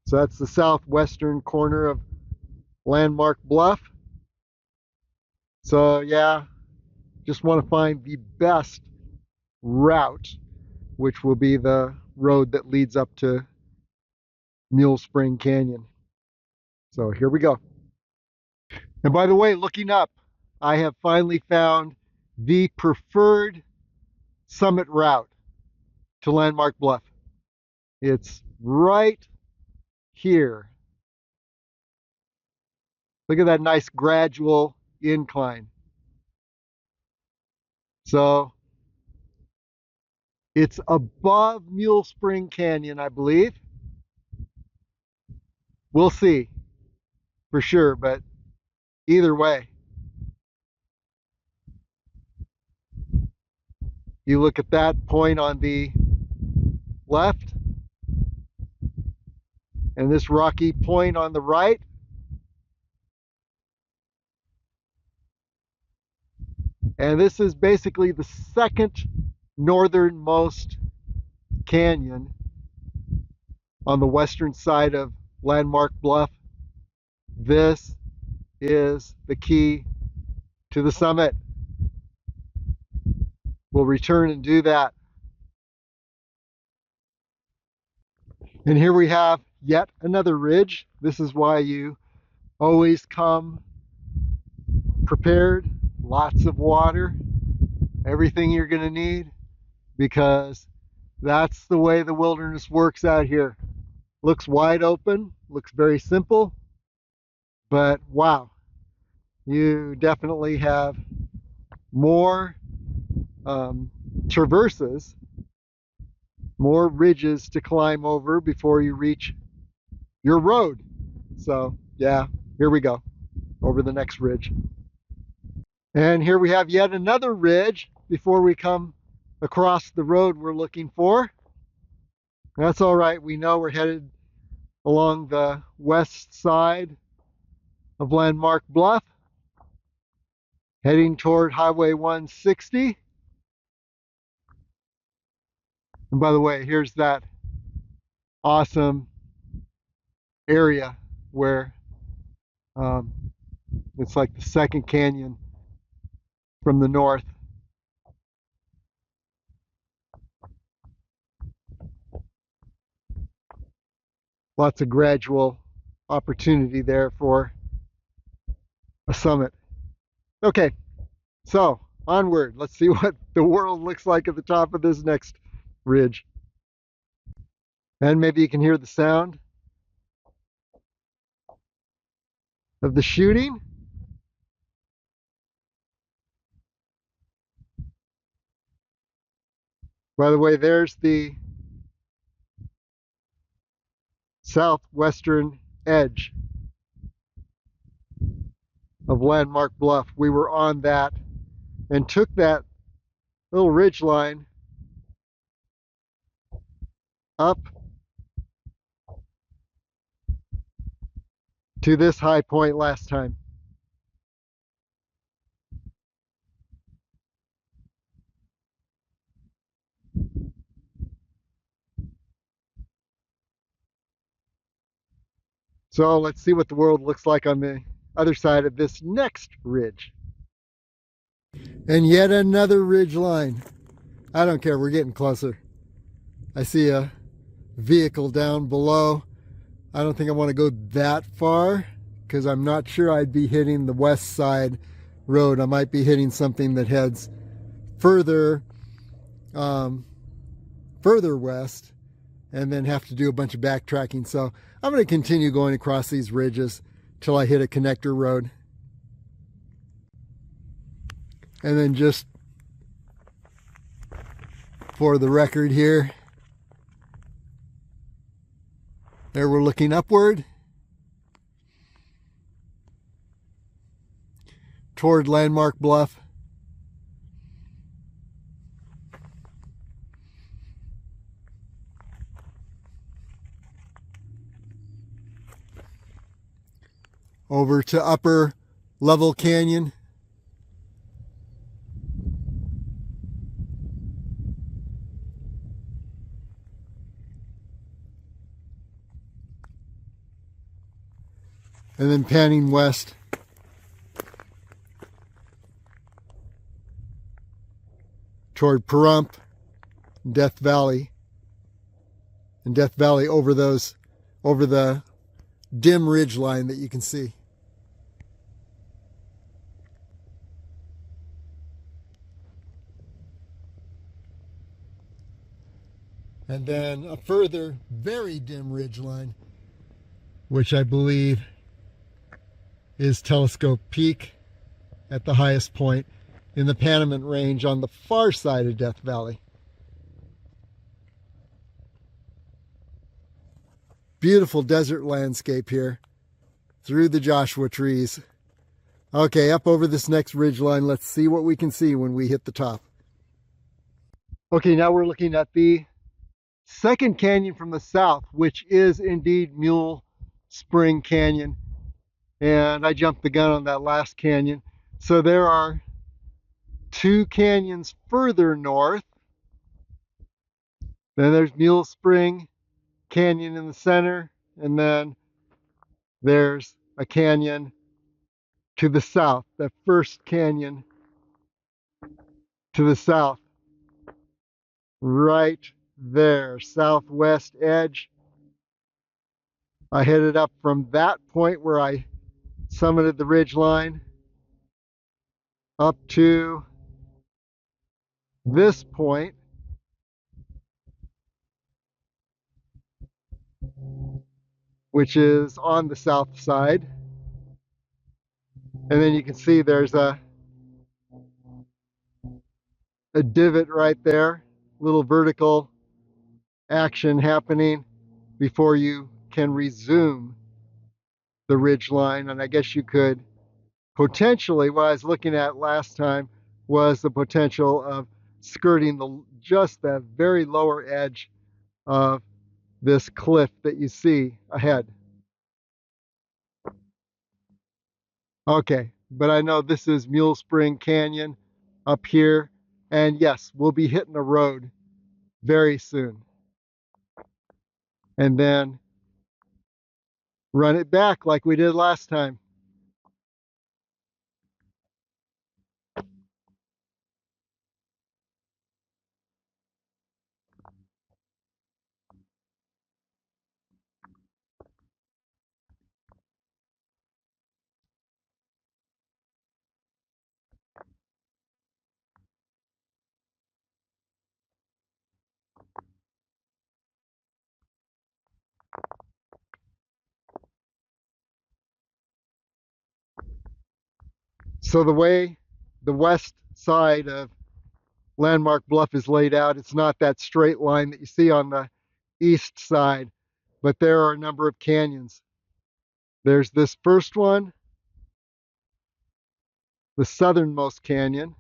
So that's the southwestern corner of Landmark Bluff. So yeah, just want to find the best route, which will be the road that leads up to Mule Spring Canyon. So here we go. And by the way, looking up, I have finally found the preferred summit route to Landmark Bluff. It's right here. Look at that nice gradual incline. So it's above Mule Spring Canyon, I believe. We'll see for sure, but either way, you look at that point on the left and this rocky point on the right. And this is basically the second northernmost canyon on the western side of Landmark Bluff. This is the key to the summit. We'll return and do that. And here we have yet another ridge. This is why you always come prepared, lots of water, everything you're going to need, because that's the way the wilderness works out here. Looks wide open, looks very simple, but wow, you definitely have more traverses, more ridges to climb over before you reach your road. So yeah, here we go, over the next ridge. And here we have yet another ridge before we come across the road we're looking for. That's all right, we know we're headed along the west side of Landmark Bluff, heading toward Highway 160. And by the way, here's that awesome area where it's like the second canyon from the north. Lots of gradual opportunity there for a summit. Okay, so onward. Let's see what the world looks like at the top of this next ridge. And maybe you can hear the sound of the shooting. By the way, there's the southwestern edge of Landmark Bluff. We were on that and took that little ridge line up to this high point last time. So let's see what the world looks like on the other side of this next ridge. And yet another ridge line. I don't care, we're getting closer. I see a vehicle down below. I don't think I want to go that far because I'm not sure I'd be hitting the west side road. I might be hitting something that heads further west and then have to do a bunch of backtracking. So I'm going to continue going across these ridges till I hit a connector road. And then just for the record here, there we're looking upward toward Landmark Bluff. Over to upper Lovell Canyon. And then panning west toward Pahrump, Death Valley, and Death Valley over the dim ridge line that you can see. And then a further very dim ridgeline, which I believe is Telescope Peak at the highest point in the Panamint Range on the far side of Death Valley. Beautiful desert landscape here through the Joshua trees. Okay, up over this next ridgeline, let's see what we can see when we hit the top. Okay, now we're looking at the second canyon from the south, which is indeed Mule Spring Canyon. And I jumped the gun on that last canyon. So there are two canyons further north. Then there's Mule Spring Canyon in the center, and then there's a canyon to the south, the first canyon to the south, right there, southwest edge. I headed up from that point where I summited the ridge line up to this point, which is on the south side. And then you can see there's a divot right there, little vertical action happening before you can resume the ridge line. And I guess you could potentially, what I was looking at last time was the potential of skirting just the very lower edge of this cliff that you see ahead. Okay, but I know this is Mule Spring Canyon up here, and yes, we'll be hitting a road very soon. And then run it back like we did last time. So the way the west side of Landmark Bluff is laid out, it's not that straight line that you see on the east side, but there are a number of canyons. There's this first one, the southernmost canyon.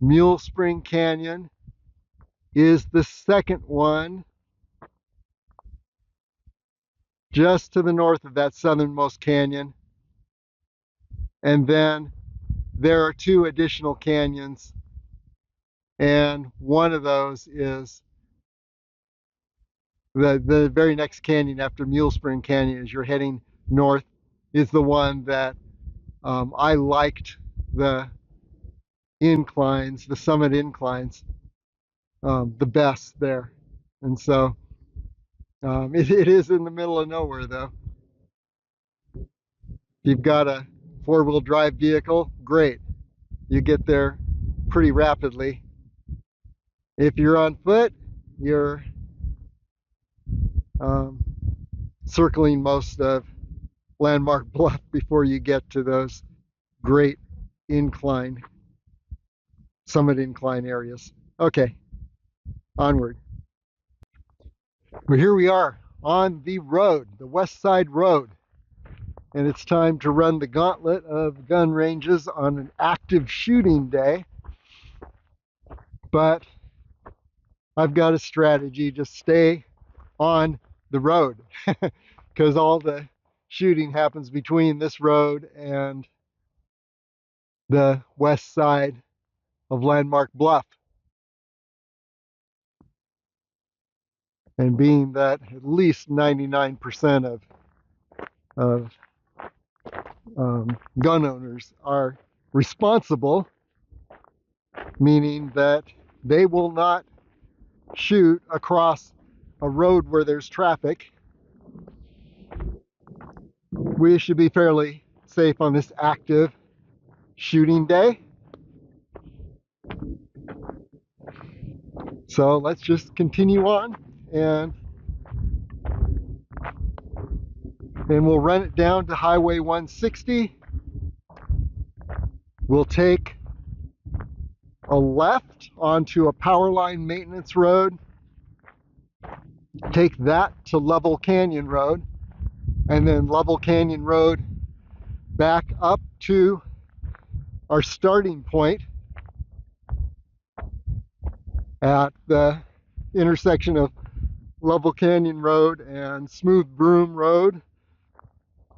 Mule Spring Canyon is the second one, just to the north of that southernmost canyon. And then there are two additional canyons, and one of those is the very next canyon after Mule Spring Canyon, as you're heading north, is the one that I liked the inclines, the summit inclines, the best there. And so it is in the middle of nowhere, though. If you've got a four-wheel drive vehicle, great. You get there pretty rapidly. If you're on foot, you're circling most of Landmark Bluff before you get to those great incline, summit incline areas. Okay, onward. Well, here we are on the road, the Westside Road, and it's time to run the gauntlet of gun ranges on an active shooting day. But I've got a strategy: just stay on the road, because all the shooting happens between this road and the west side of Landmark Bluff. And being that at least 99% of gun owners are responsible, meaning that they will not shoot across a road where there's traffic, we should be fairly safe on this active shooting day. So let's just continue on, and then we'll run it down to Highway 160. We'll take a left onto a powerline maintenance road, take that to Lovell Canyon Road, and then Lovell Canyon Road back up to our starting point at the intersection of Lovell Canyon Road and Smooth Broom Road,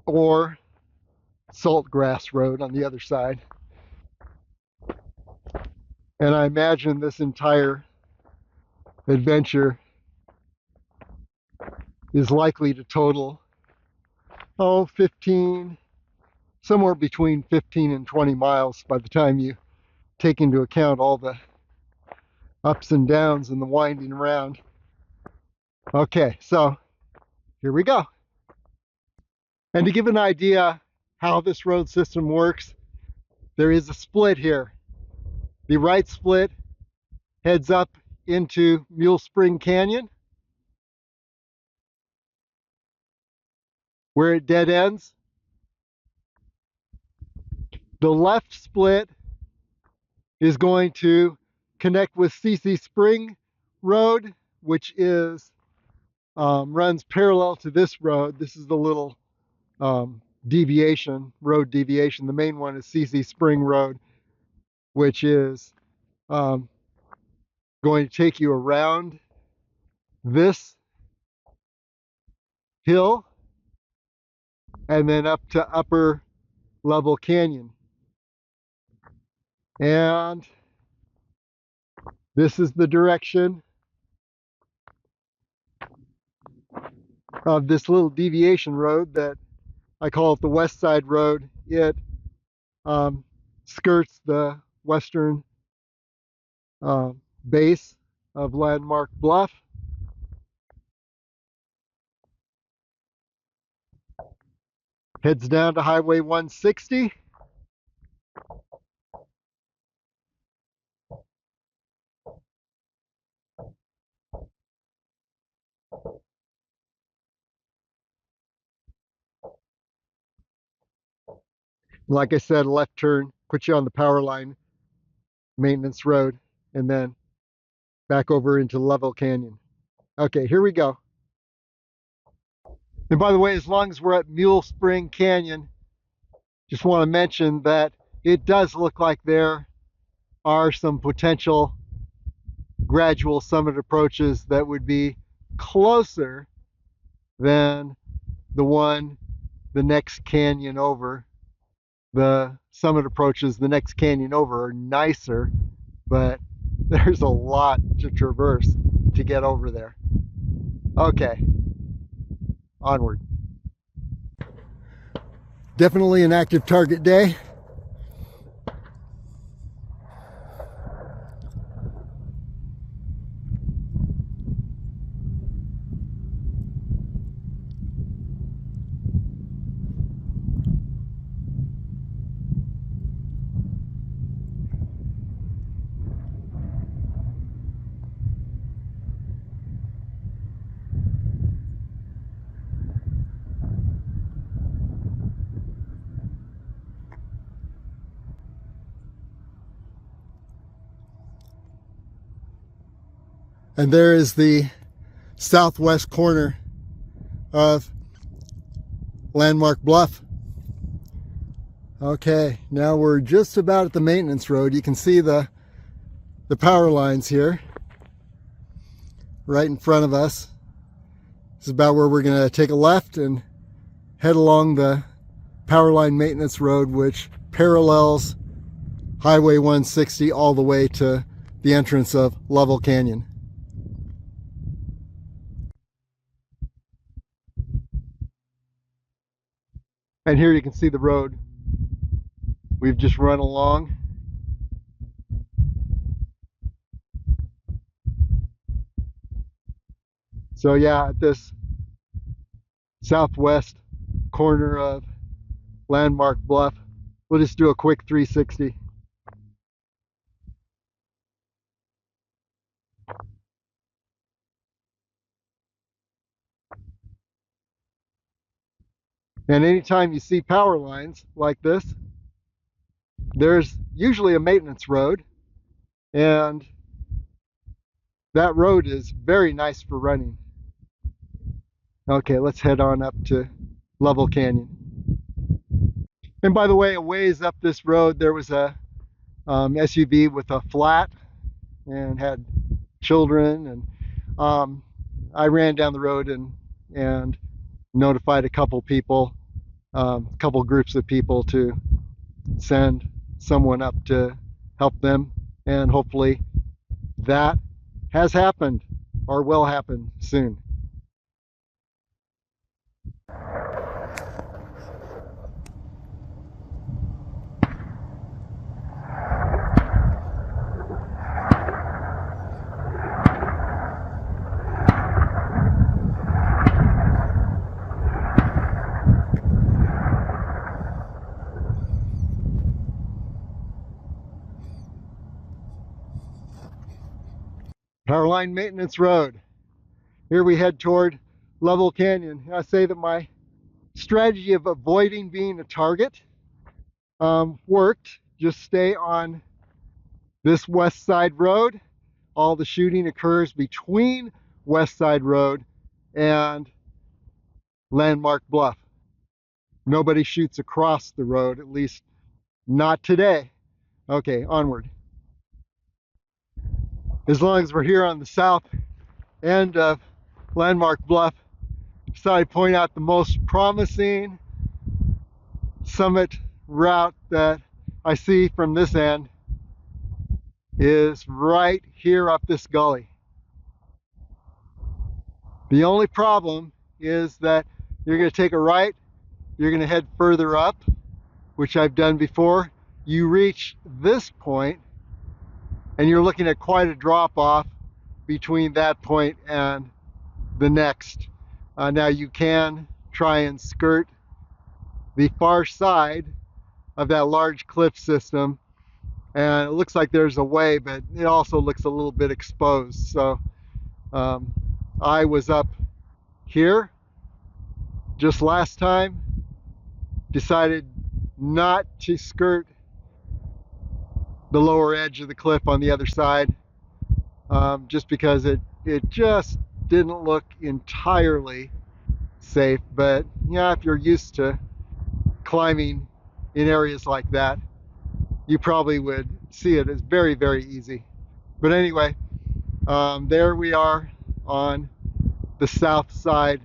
or Saltgrass Road on the other side. And I imagine this entire adventure is likely to total, 15, somewhere between 15 and 20 miles by the time you take into account all the ups and downs and the winding around. Okay, so here we go. And to give an idea how this road system works, there is a split here. The right split heads up into Mule Spring Canyon, where it dead ends. The left split is going to connect with CC Spring Road, which is runs parallel to this road. This is the little deviation, road deviation. The main one is CC Spring Road, which is going to take you around this hill and then up to upper Lovell Canyon. And this is the direction of this little deviation road that I call it the Westside Road. It skirts the western base of Landmark Bluff. Heads down to Highway 160. Like I said, left turn puts you on the powerline maintenance road, and then back over into Lovell Canyon. Okay, here we go. And by the way, as long as we're at Mule Spring Canyon, just want to mention that it does look like there are some potential gradual summit approaches that would be closer than the next canyon over. The summit approaches the next canyon over are nicer, but there's a lot to traverse to get over there. Okay, onward. Definitely an active target day. And there is the southwest corner of Landmark Bluff. Okay, now we're just about at the maintenance road. You can see the power lines here right in front of us. This is about where we're going to take a left and head along the power line maintenance road, which parallels Highway 160 all the way to the entrance of Lovell Canyon. And here you can see the road we've just run along. So yeah, at this southwest corner of Landmark Bluff, we'll just do a quick 360. And anytime you see power lines like this, there's usually a maintenance road, and that road is very nice for running. Okay, let's head on up to Lovell Canyon. And by the way, a ways up this road, there was a SUV with a flat and had children, and I ran down the road and notified a couple people, a couple groups of people to send someone up to help them, and hopefully that has happened or will happen soon. Powerline Maintenance Road. Here we head toward Lovell Canyon. I say that my strategy of avoiding being a target worked. Just stay on this Westside Road. All the shooting occurs between Westside Road and Landmark Bluff. Nobody shoots across the road, at least not today. Okay, onward. As long as we're here on the south end of Landmark Bluff, so I point out the most promising summit route that I see from this end is right here up this gully. The only problem is that you're going to take a right, you're going to head further up, which I've done before. You reach this point and you're looking at quite a drop off between that point and the next. Now you can try and skirt the far side of that large cliff system, and it looks like there's a way, but it also looks a little bit exposed. So I was up here just last time, decided not to skirt the lower edge of the cliff on the other side, just because it just didn't look entirely safe. But yeah, if you're used to climbing in areas like that, you probably would see it as very, very easy. But anyway, there we are on the south side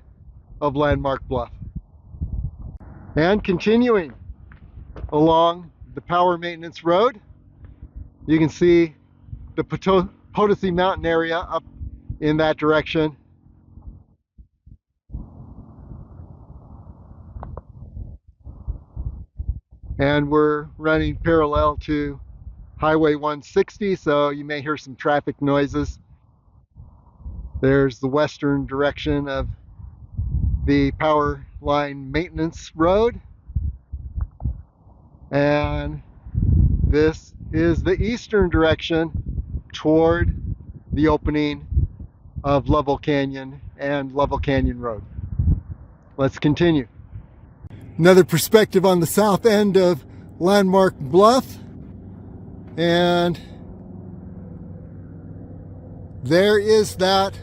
of Landmark Bluff. And continuing along the Power Maintenance Road, you can see the Potosi Mountain area up in that direction. And we're running parallel to Highway 160, so you may hear some traffic noises. There's the western direction of the Power Line Maintenance Road, and this is the eastern direction toward the opening of Lovell Canyon and Lovell Canyon Road. Let's continue. Another perspective on the south end of Landmark Bluff, and there is that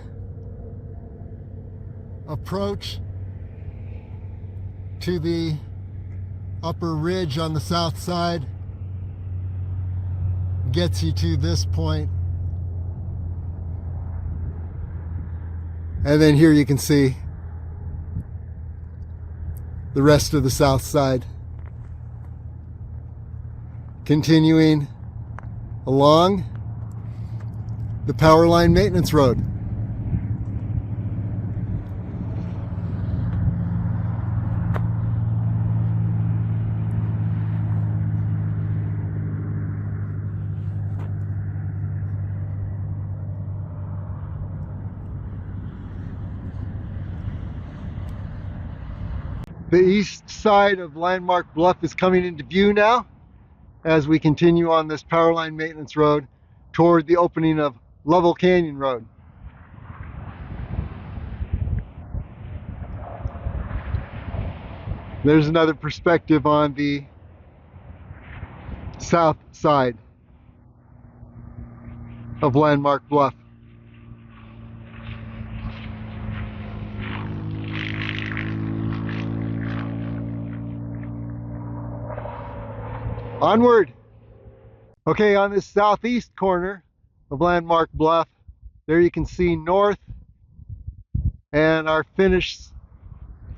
approach to the upper ridge on the south side. Gets you to this point, and then here you can see the rest of the south side. Continuing along the Power Line Maintenance Road. The east side of Landmark Bluff is coming into view now as we continue on this Power Line Maintenance Road toward the opening of Lovell Canyon Road. There's another perspective on the south side of Landmark Bluff. Onward! Okay, on this southeast corner of Landmark Bluff, there you can see north, and our finish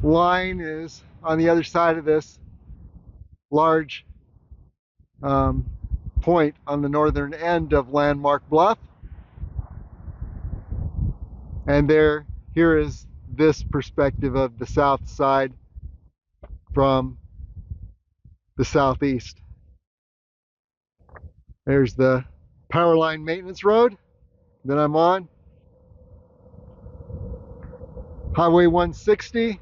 line is on the other side of this large point on the northern end of Landmark Bluff. And here is this perspective of the south side from the southeast. There's the Powerline Maintenance Road that I'm on. Highway 160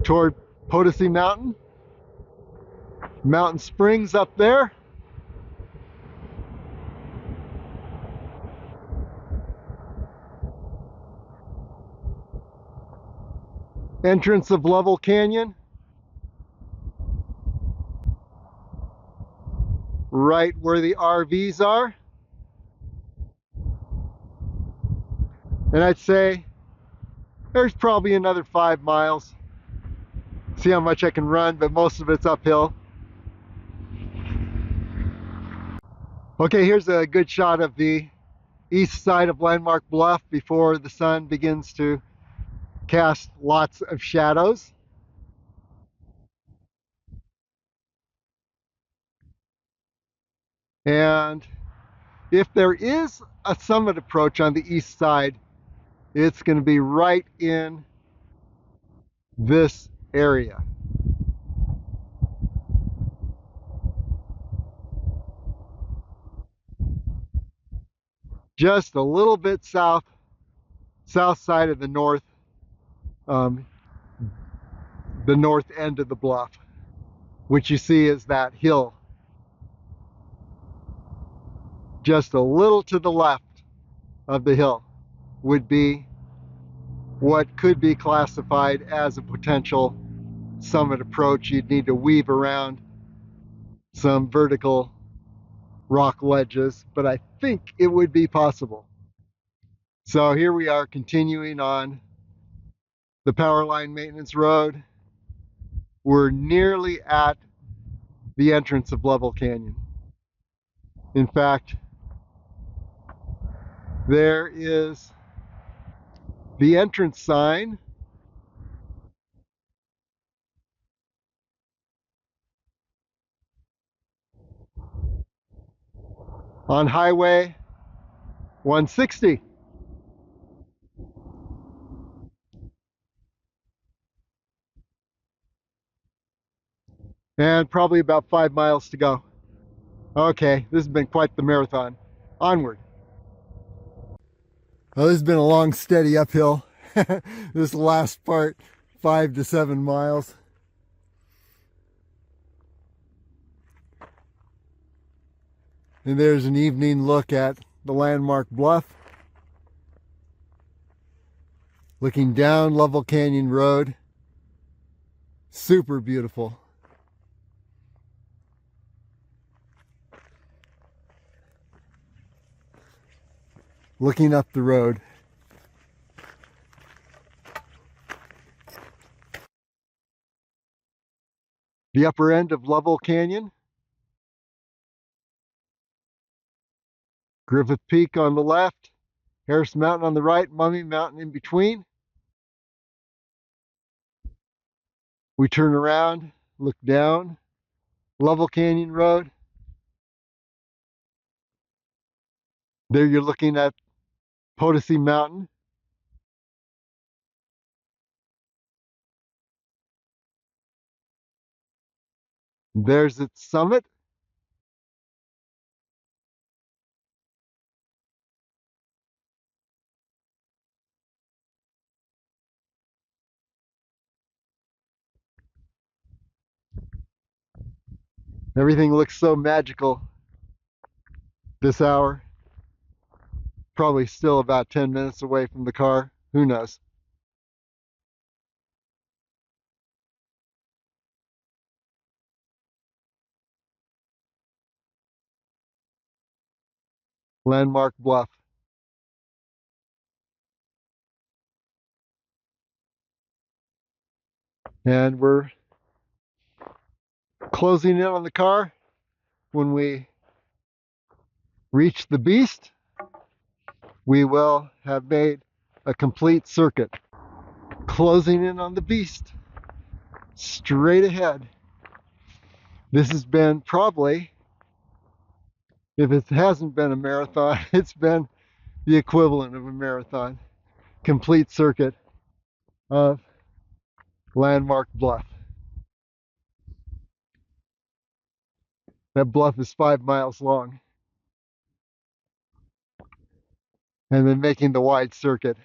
toward Potosi Mountain. Mountain Springs up there. Entrance of Lovell Canyon. Right where the RVs are. And I'd say there's probably another 5 miles. See how much I can run, but most of it's uphill. Okay, here's a good shot of the east side of Landmark Bluff before the sun begins to cast lots of shadows. And if there is a summit approach on the east side, it's going to be right in this area. Just a little bit south side of the north end of the bluff, which you see is that hill. Just a little to the left of the hill would be what could be classified as a potential summit approach. You'd need to weave around some vertical rock ledges, but I think it would be possible. So here we are continuing on the Powerline Maintenance Road. We're nearly at the entrance of Lovell Canyon. In fact, there is the entrance sign on Highway 160. And probably about 5 miles to go. Okay, this has been quite the marathon. Onward. Well, this has been a long, steady uphill. This last part, 5 to 7 miles. And there's an evening look at the Landmark Bluff. Looking down Lovell Canyon Road. Super beautiful. Looking up the road. The upper end of Lovell Canyon. Griffith Peak on the left, Harris Mountain on the right, Mummy Mountain in between. We turn around, look down, Lovell Canyon Road. There you're looking at Potosi Mountain. There's its summit. Everything looks so magical this hour. Probably still about 10 minutes away from the car. Who knows? Landmark Bluff. And we're closing in on the car. When we reach the beast, we will have made a complete circuit. Closing in on the beast, straight ahead. This has been probably, if it hasn't been a marathon, it's been the equivalent of a marathon. Complete circuit of Landmark Bluff. That bluff is 5 miles long. And then making the wide circuit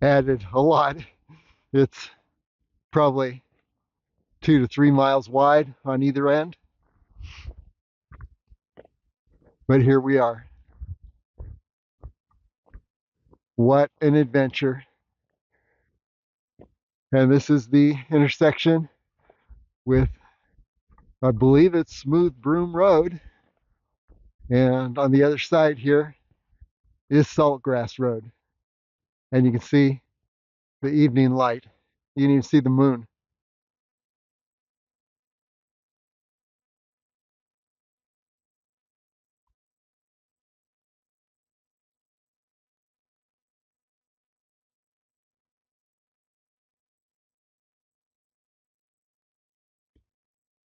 added a lot. It's probably 2 to 3 miles wide on either end. But here we are. What an adventure. And this is the intersection with, I believe it's Smooth Broom Road. And on the other side here is Saltgrass Road. And you can see the evening light. You can even see the moon.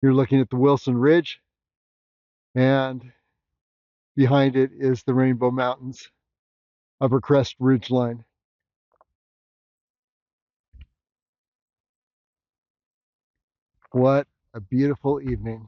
You're looking at the Wilson Ridge, and behind it is the Rainbow Mountains, Upper Crest Ridge Line. What a beautiful evening.